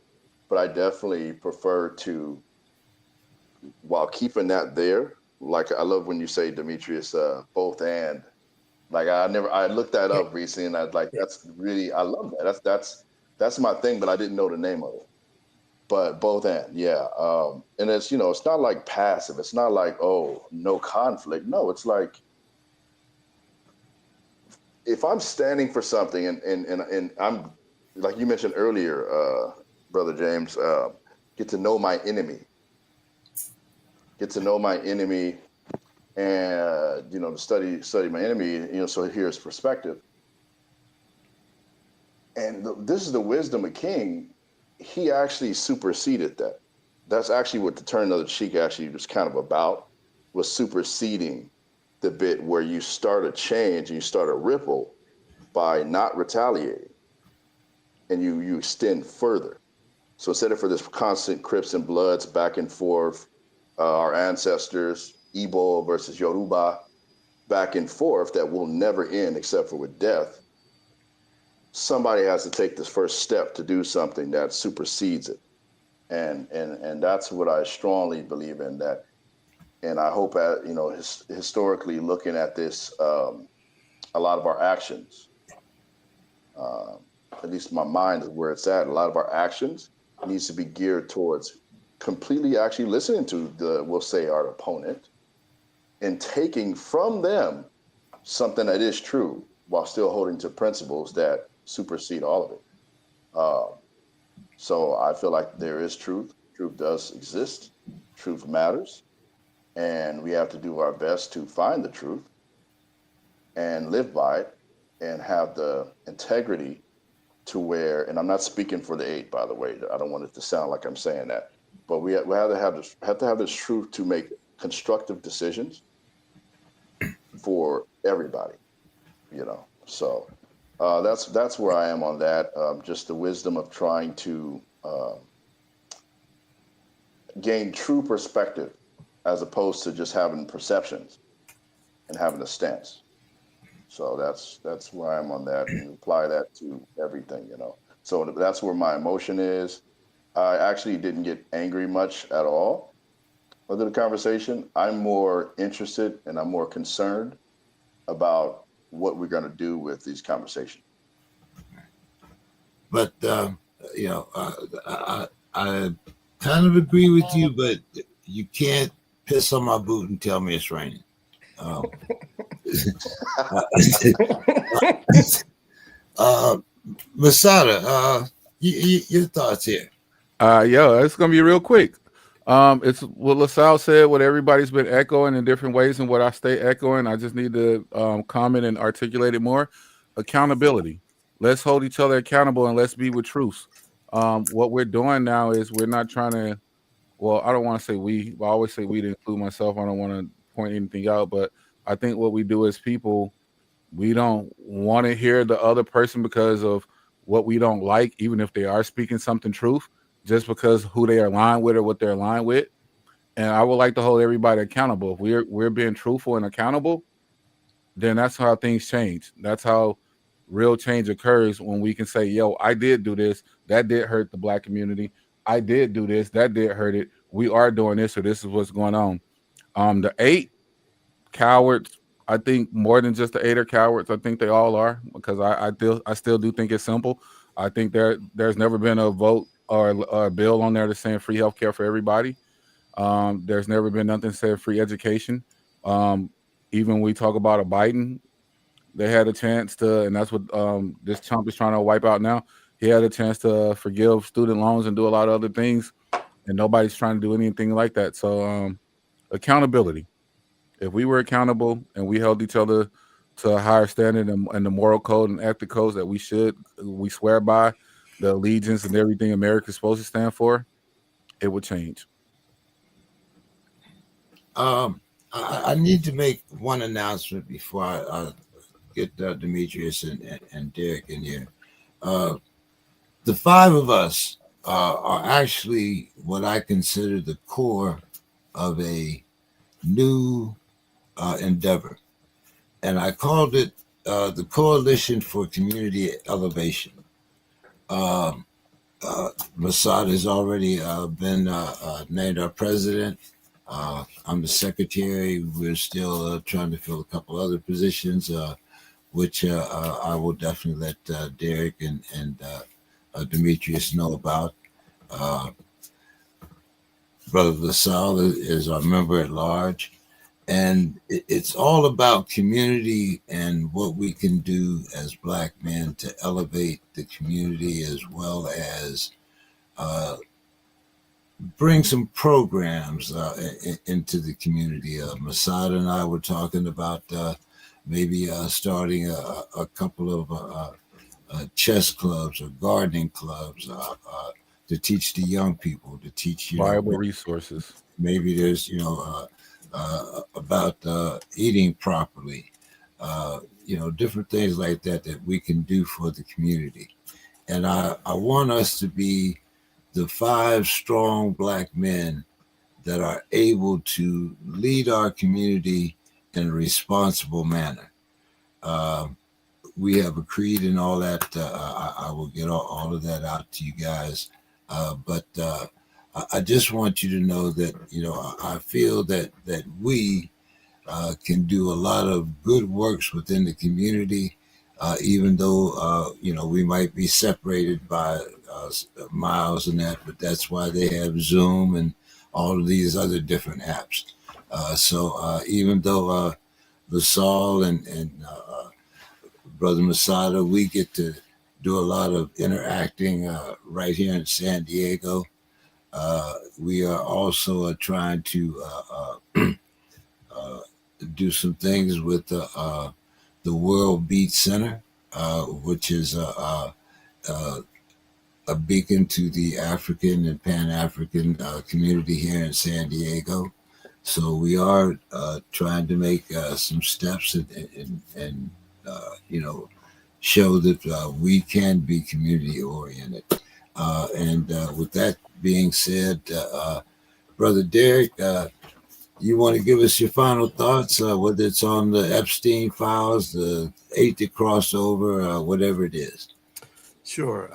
But I definitely prefer to, while keeping that there, like I love when you say, Demetrius, both and. Like I looked that up recently, and that's really, I love that. That's my thing, but I didn't know the name of it. But both and, yeah. And it's it's not like passive. It's not like, oh, no conflict. No, it's like if I'm standing for something, and I'm like you mentioned earlier, Brother James, get to know my enemy. Get to know my enemy, and to study my enemy. So here's perspective. And this is the wisdom of King. He actually superseded that. That's actually what the turn of the cheek actually was kind of about, was superseding the bit where you start a change and you start a ripple by not retaliating, and you extend further. So instead of for this constant Crips and Bloods back and forth, our ancestors, Igbo versus Yoruba, back and forth that will never end except for with death, somebody has to take this first step to do something that supersedes it. And that's what I strongly believe in, that. And I hope at, historically looking at this, a lot of our actions, at least my mind is where it's at. A lot of our actions needs to be geared towards completely actually listening to we'll say our opponent, and taking from them something that is true while still holding to principles that supersede all of it. So I feel like there is truth. Truth does exist. Truth matters. And we have to do our best to find the truth and live by it and have the integrity to where, and I'm not speaking for the 8, by the way. I don't want it to sound like I'm saying that, but we have to have this truth to make constructive decisions for everybody. So that's where I am on that. Just the wisdom of trying to gain true perspective as opposed to just having perceptions and having a stance. So that's where I'm on that, and apply that to everything. So that's where my emotion is. I actually didn't get angry much at all under the conversation. I'm more interested and I'm more concerned about what we're going to do with these conversations. But I kind of agree with you, but you can't piss on my boot and tell me it's raining. Masada, your thoughts here? It's gonna be real quick. It's what LaSalle said, what everybody's been echoing in different ways, and what I stay echoing. I just need to comment and articulate it more. Accountability. Let's hold each other accountable and let's be with truth. What we're doing now is we're not trying to. Well, I don't want to say we. I always say we to include myself. I don't want to point anything out, but I think what we do as people, we don't want to hear the other person because of what we don't like, even if they are speaking something truth, just because who they are aligned with or what they're aligned with. And I would like to hold everybody accountable. If we're being truthful and accountable, then that's how things change. That's how real change occurs, when we can say, yo, I did do this, that did hurt the Black community. I did do this, that did hurt it. We are doing this, so this is what's going on. The 8 cowards, I think more than just the 8 are cowards. I think they all are, because I still do think it's simple. I think there's never been a vote or a bill on there that's saying free healthcare for everybody. There's never been nothing saying free education. Even we talk about a Biden, they had a chance to, and that's what this Trump is trying to wipe out now. He had a chance to forgive student loans and do a lot of other things, and nobody's trying to do anything like that. So accountability. If we were accountable and we held each other to a higher standard and the moral code and ethic codes that we swear by, the allegiance and everything America's supposed to stand for, it would change. I need to make one announcement before I get Demetrius and Derek in here. The 5 of us are actually what I consider the core of a new endeavor. And I called it the Coalition for Community Elevation. Masad has already been named our president. I'm the secretary. We're still trying to fill a couple other positions, which I will definitely let Derek and Demetrius know about. Brother LaSalle is our member at large. And it's all about community and what we can do as Black men to elevate the community, as well as bring some programs into the community. Masada and I were talking about maybe starting a couple of chess clubs or gardening clubs to teach the young people, to teach viable resources. Maybe there's about eating properly, different things like that we can do for the community. And I want us to be the 5 strong Black men that are able to lead our community in a responsible manner. We have a creed and all that. I will get all of that out to you guys. But I just want you to know that, I feel that we can do a lot of good works within the community, even though, we might be separated by miles and that, but that's why they have Zoom and all of these other different apps. So even though LaSalle and Brother Masada, we get to do a lot of interacting right here in San Diego. We are also trying to do some things with the World Beat Center, which is a beacon to the African and Pan-African community here in San Diego. So we are trying to make some steps and show that we can be community oriented. And with that being said, Brother Derek, you want to give us your final thoughts, whether it's on the Epstein files, the 80 crossover, whatever it is? Sure.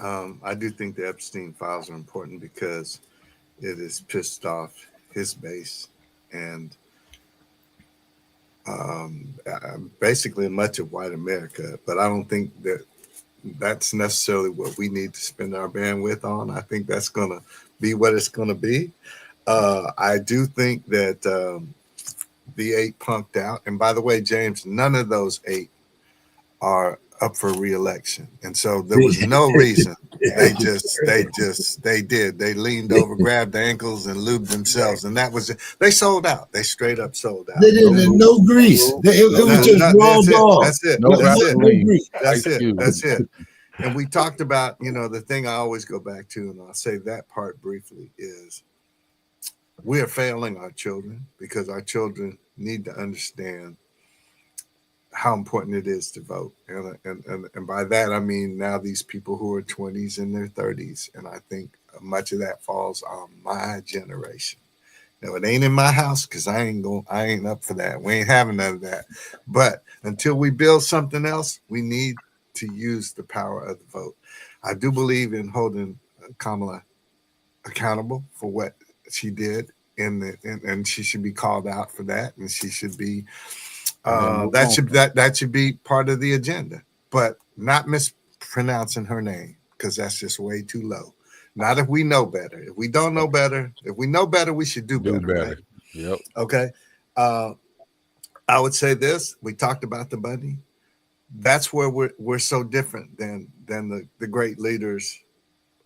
I do think the Epstein files are important because it has pissed off his base and basically much of white America. But I don't think that that's necessarily what we need to spend our bandwidth on. I think that's going to be what it's going to be. I do think that the 8 punked out. And by the way, James, none of those 8 are up for re-election, and so there was no reason. They leaned over, grabbed the ankles, and lubed themselves, and that was it. They sold out. They straight up sold out. They didn't. No grease. It was just raw dog. That's it. No That's it. Vaseline. That's it. That's it. And we talked about, the thing I always go back to, and I'll say that part briefly, is we are failing our children because our children need to understand how important it is to vote. And by that, I mean now these people who are 20s and their 30s. And I think much of that falls on my generation. Now, it ain't in my house because I ain't up for that. We ain't having none of that. But until we build something else, we need to use the power of the vote. I do believe in holding Kamala accountable for what she did, and she should be called out for that, and she should be that should be part of the agenda, but not mispronouncing her name because that's just way too low. Not if we know better. If we don't know better, if we know better, we should do better. Right? Yep. Okay. I would say this. We talked about the money. That's where we're so different than the great leaders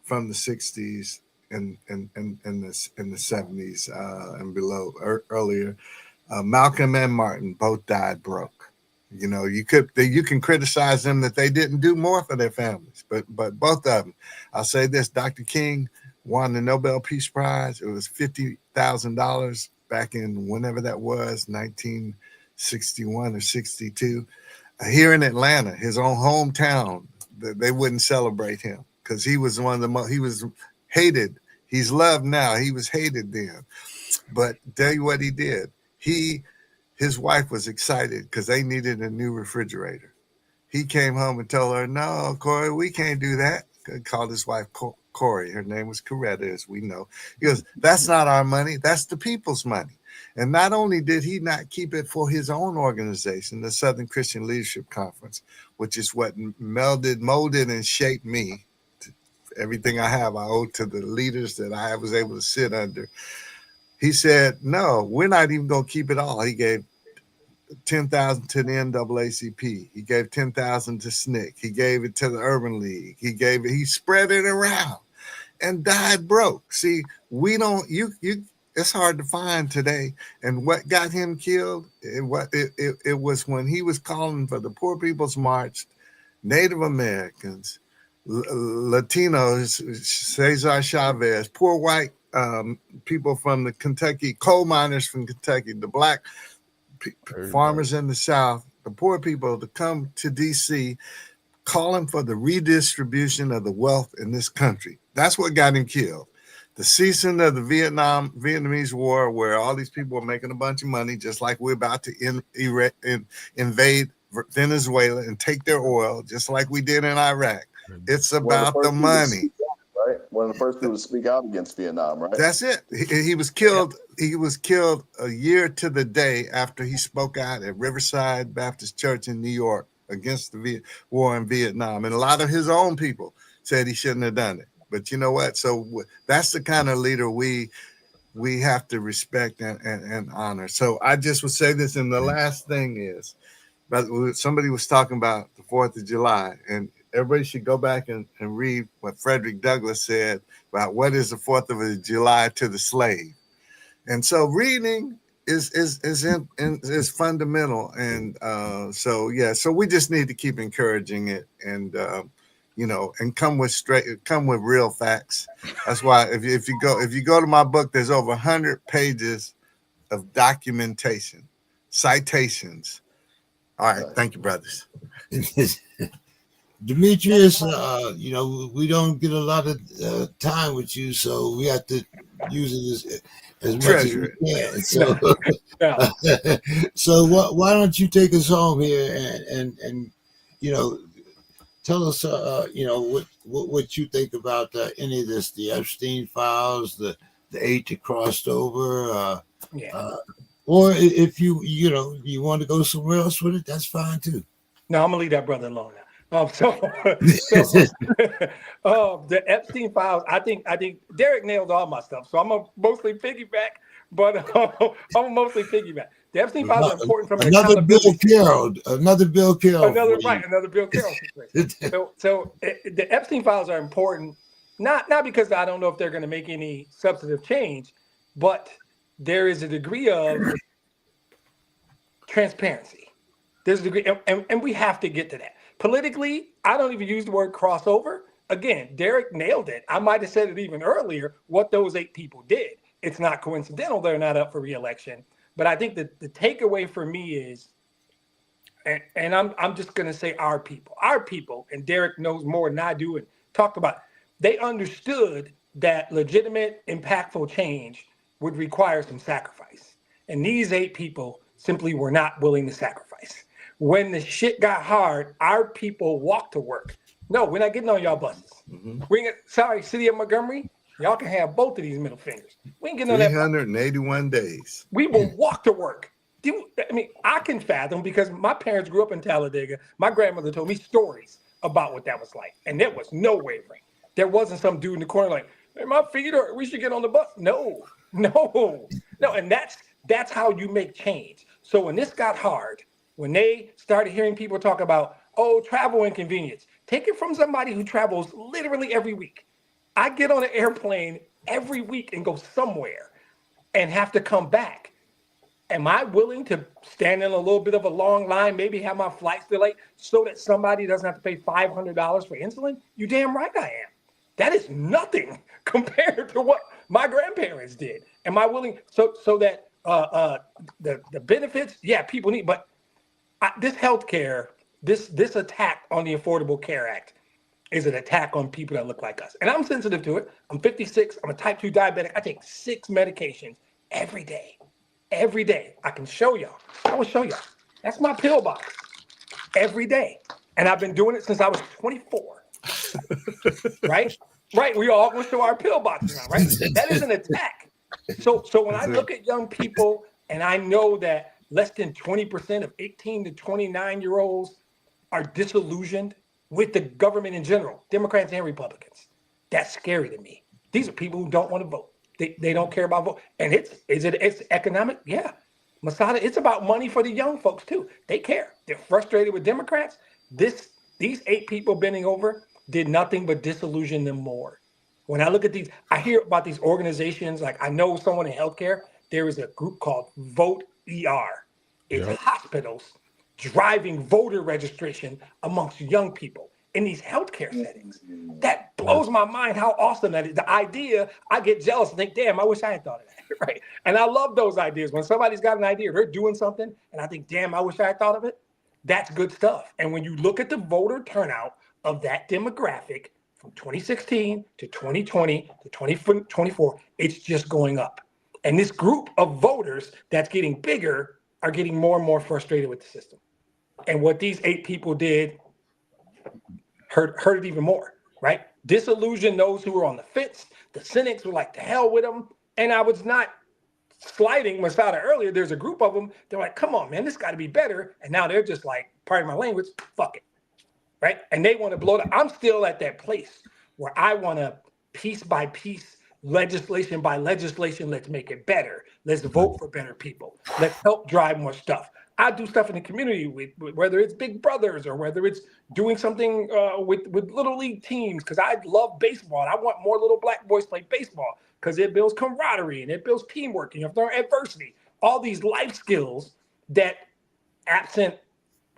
from the 60s and the 70s and below earlier. Malcolm and Martin both died broke. You can criticize them that they didn't do more for their families, but both of them. I'll say this: Dr. King won the Nobel Peace Prize. It was $50,000 back in whenever that was, 1961 or 62. Here in Atlanta, his own hometown, they wouldn't celebrate him because he was one of the most. He was hated. He's loved now. He was hated then. But tell you what he did. His wife was excited because they needed a new refrigerator. He came home and told her, "No, Corey, we can't do that." Called his wife Corey. Her name was Coretta, as we know. He goes, "That's not our money. That's the people's money." And not only did he not keep it for his own organization, the Southern Christian Leadership Conference, which is what molded, and shaped me. Everything I have, I owe to the leaders that I was able to sit under. He said, "No, we're not even going to keep it all." He gave 10,000 to the NAACP. He gave 10,000 to SNCC. He gave it to the Urban League. He spread it around and died broke. See, we don't, it's hard to find today. And what got him killed, it was when he was calling for the Poor People's March, Native Americans, Latinos, Cesar Chavez, poor white people from the Kentucky, coal miners from Kentucky, the black farmers in the South, the poor people to come to D.C. calling for the redistribution of the wealth in this country. That's what got him killed. The ceasing of the Vietnamese War, where all these people were making a bunch of money, just like we're about to invade Venezuela and take their oil, just like we did in Iraq. It's about the money. Right? One of the first people to speak out against Vietnam, right? That's it. He was killed. He was killed a year to the day after he spoke out at Riverside Baptist Church in New York against the war in Vietnam. And a lot of his own people said he shouldn't have done it. But you know what? So that's the kind of leader we have to respect and honor. So I just would say this, and the last thing is, somebody was talking about the 4th of July, and everybody should go back and read what Frederick Douglass said about what is the 4th of July to the slave. And so reading is fundamental. And so we just need to keep encouraging it and and come with real facts. That's why if you go to my book, there's over 100 pages of documentation, citations, All right. Thank you, brothers. Demetrius, we don't get a lot of time with you, so we have to use it as much Treasure as we can. So, No. so why don't you take us home here and tell us, what you think about any of this, the Epstein files, the 8 that crossed over, or if you want to go somewhere else with it, that's fine too. No, I'm gonna leave that brother alone now. The Epstein files. I think Derek nailed all my stuff, so I'm gonna mostly piggyback. But I'm mostly piggyback. The Epstein files are important from an Another Bill accountability. Carroll, another Bill Carroll. Another Bill Carroll situation. The Epstein files are important, not because I don't know if they're going to make any substantive change, but there is a degree of transparency. There's a degree, and we have to get to that. Politically, I don't even use the word crossover. Again, Derek nailed it. I might have said it even earlier, what those 8 people did. It's not coincidental they're not up for re-election. But I think that the takeaway for me is, and I'm just going to say our people, and Derek knows more than I do and talked about, they understood that legitimate, impactful change would require some sacrifice. And these 8 people simply were not willing to sacrifice. When the shit got hard, our people walked to work. No, we're not getting on y'all buses. Sorry, City of Montgomery, y'all can have both of these middle fingers. We ain't getting on that. 381 days. We will walk to work. I can fathom, because my parents grew up in Talladega. My grandmother told me stories about what that was like, and there was no wavering. There wasn't some dude in the corner like, hey, my feet hurt, we should get on the bus. No. And that's how you make change. So when this got hard, when they started hearing people talk about, travel inconvenience, take it from somebody who travels literally every week. I get on an airplane every week and go somewhere and have to come back. Am I willing to stand in a little bit of a long line, maybe have my flights delayed so that somebody doesn't have to pay $500 for insulin? You damn right I am. That is nothing compared to what my grandparents did. Am I willing so that the benefits, people need, but this healthcare, this attack on the Affordable Care Act is an attack on people that look like us. And I'm sensitive to it. I'm 56. I'm a type 2 diabetic. I take 6 medications every day. Every day. I can show y'all. I will show y'all. That's my pill box every day. And I've been doing it since I was 24. Right? Right. We all going to show our pill boxes now, right? That is an attack. So when I look at young people and I know that less than 20% of 18 to 29-year-olds are disillusioned with the government in general, Democrats and Republicans, that's scary to me. These are people who don't want to vote. They don't care about vote. And it's economic? Yeah. Masada, it's about money for the young folks too. They care. They're frustrated with Democrats. These 8 people bending over did nothing but disillusion them more. When I look at these, I hear about these organizations, like I know someone in healthcare, there is a group called Vote ER. It's hospitals driving voter registration amongst young people in these healthcare settings. That blows my mind how awesome that is. The idea, I get jealous and think, damn, I wish I had thought of that, right? And I love those ideas. When somebody's got an idea, they're doing something, and I think, damn, I wish I had thought of it. That's good stuff. And when you look at the voter turnout of that demographic from 2016 to 2020 to 2024, it's just going up. And this group of voters that's getting bigger are getting more and more frustrated with the system. And what these 8 people did hurt it even more, right? Disillusion those who were on the fence. The cynics were like, to hell with them. And I was not slighting Masada earlier. There's a group of them. They're like, come on, man, this got to be better. And now they're just like, pardon my language, fuck it, right? And they want to blow it up. I'm still at that place where I want to, piece by piece, legislation by legislation, let's make it better. Let's vote for better people. Let's help drive more stuff. I do stuff in the community with whether it's Big Brothers or whether it's doing something with little league teams, because I love baseball. And I want more little black boys play baseball because it builds camaraderie and it builds teamwork and you have to learn adversity. All these life skills that, absent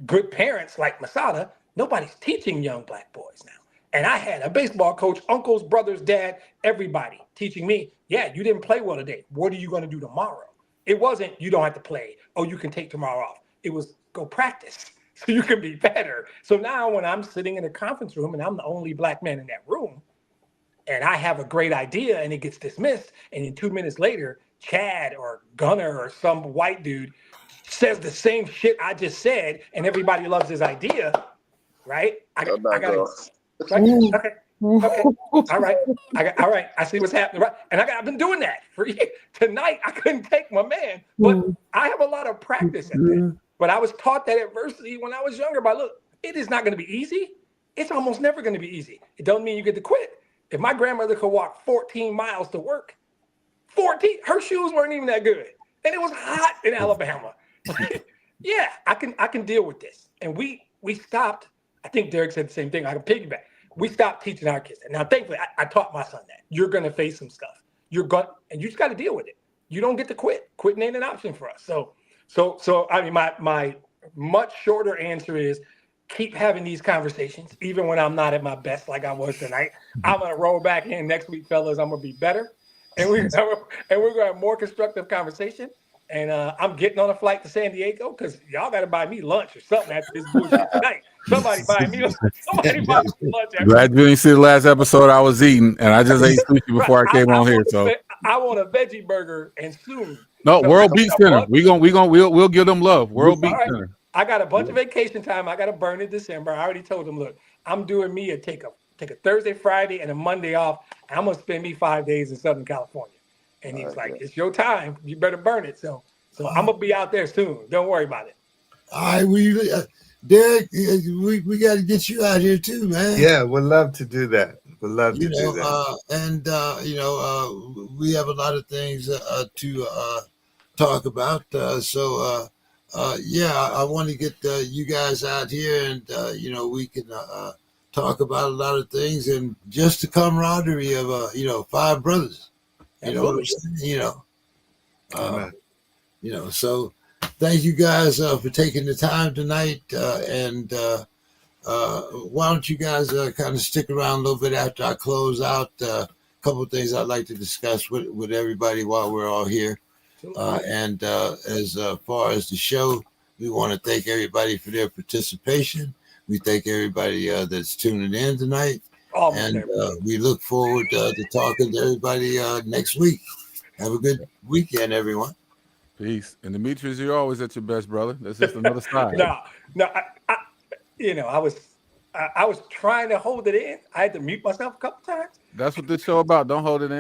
good parents like Masada, nobody's teaching young black boys now. And I had a baseball coach, uncles, brothers, dad, everybody teaching me, yeah, you didn't play well today. What are you going to do tomorrow? It wasn't, you don't have to play. Oh, you can take tomorrow off. It was, go practice so you can be better. So now when I'm sitting in a conference room and I'm the only black man in that room, and I have a great idea and it gets dismissed, and then 2 minutes later, Chad or Gunner or some white dude says the same shit I just said, and everybody loves his idea, right? I got to, right? Okay, okay, all right. All right. I see what's happening, right? And I've been doing that for years. Tonight, I couldn't take my man, but I have a lot of practice at that. But I was taught that adversity when I was younger. But look, it is not going to be easy. It's almost never going to be easy. It doesn't mean you get to quit. If my grandmother could walk 14 miles to work, 14, her shoes weren't even that good, and it was hot in Alabama. Yeah, I can deal with this. And we stopped. I think Derek said the same thing. I can piggyback. We stopped teaching our kids that. Now, thankfully, I taught my son that you're going to face some stuff. And you just got to deal with it. You don't get to quit. Quitting ain't an option for us. So I mean, my much shorter answer is keep having these conversations, even when I'm not at my best, like I was tonight. I'm gonna roll back in next week, fellas. I'm gonna be better, and we're gonna have more constructive conversation. And I'm getting on a flight to San Diego because y'all got to buy me lunch or something after this bullshit tonight. Somebody buy me lunch. Glad you didn't see the last episode I was eating, and I just ate sushi before I came on here. So I want a veggie burger and soon. No, World Beat Center. We'll give them love. World Beat Center. I got a bunch of vacation time. I got to burn in December. I already told them, look, I'm doing me a take a Thursday, Friday, and a Monday off. And I'm gonna spend me 5 days in Southern California. And he's like, it's your time. You better burn it. So I'm gonna be out there soon. Don't worry about it. All right, Derek, we got to get you out here too, man. Yeah, we'd love to do that. We'd love to do that. And we have a lot of things to talk about. I want to get you guys out here, and we can talk about a lot of things, and just the camaraderie of five brothers. You know what I'm saying? So thank you guys for taking the time tonight, and why don't you guys kind of stick around a little bit after I close out a couple of things I'd like to discuss with everybody while we're all here. As far as the show, we want to thank everybody for their participation. We thank everybody that's tuning in tonight. We look forward to talking to everybody next week. Have a good weekend, everyone. Peace. And Demetrius, you're always at your best, brother. That's just another side. No, I was trying to hold it in. I had to mute myself a couple times. That's what this show about. Don't hold it in.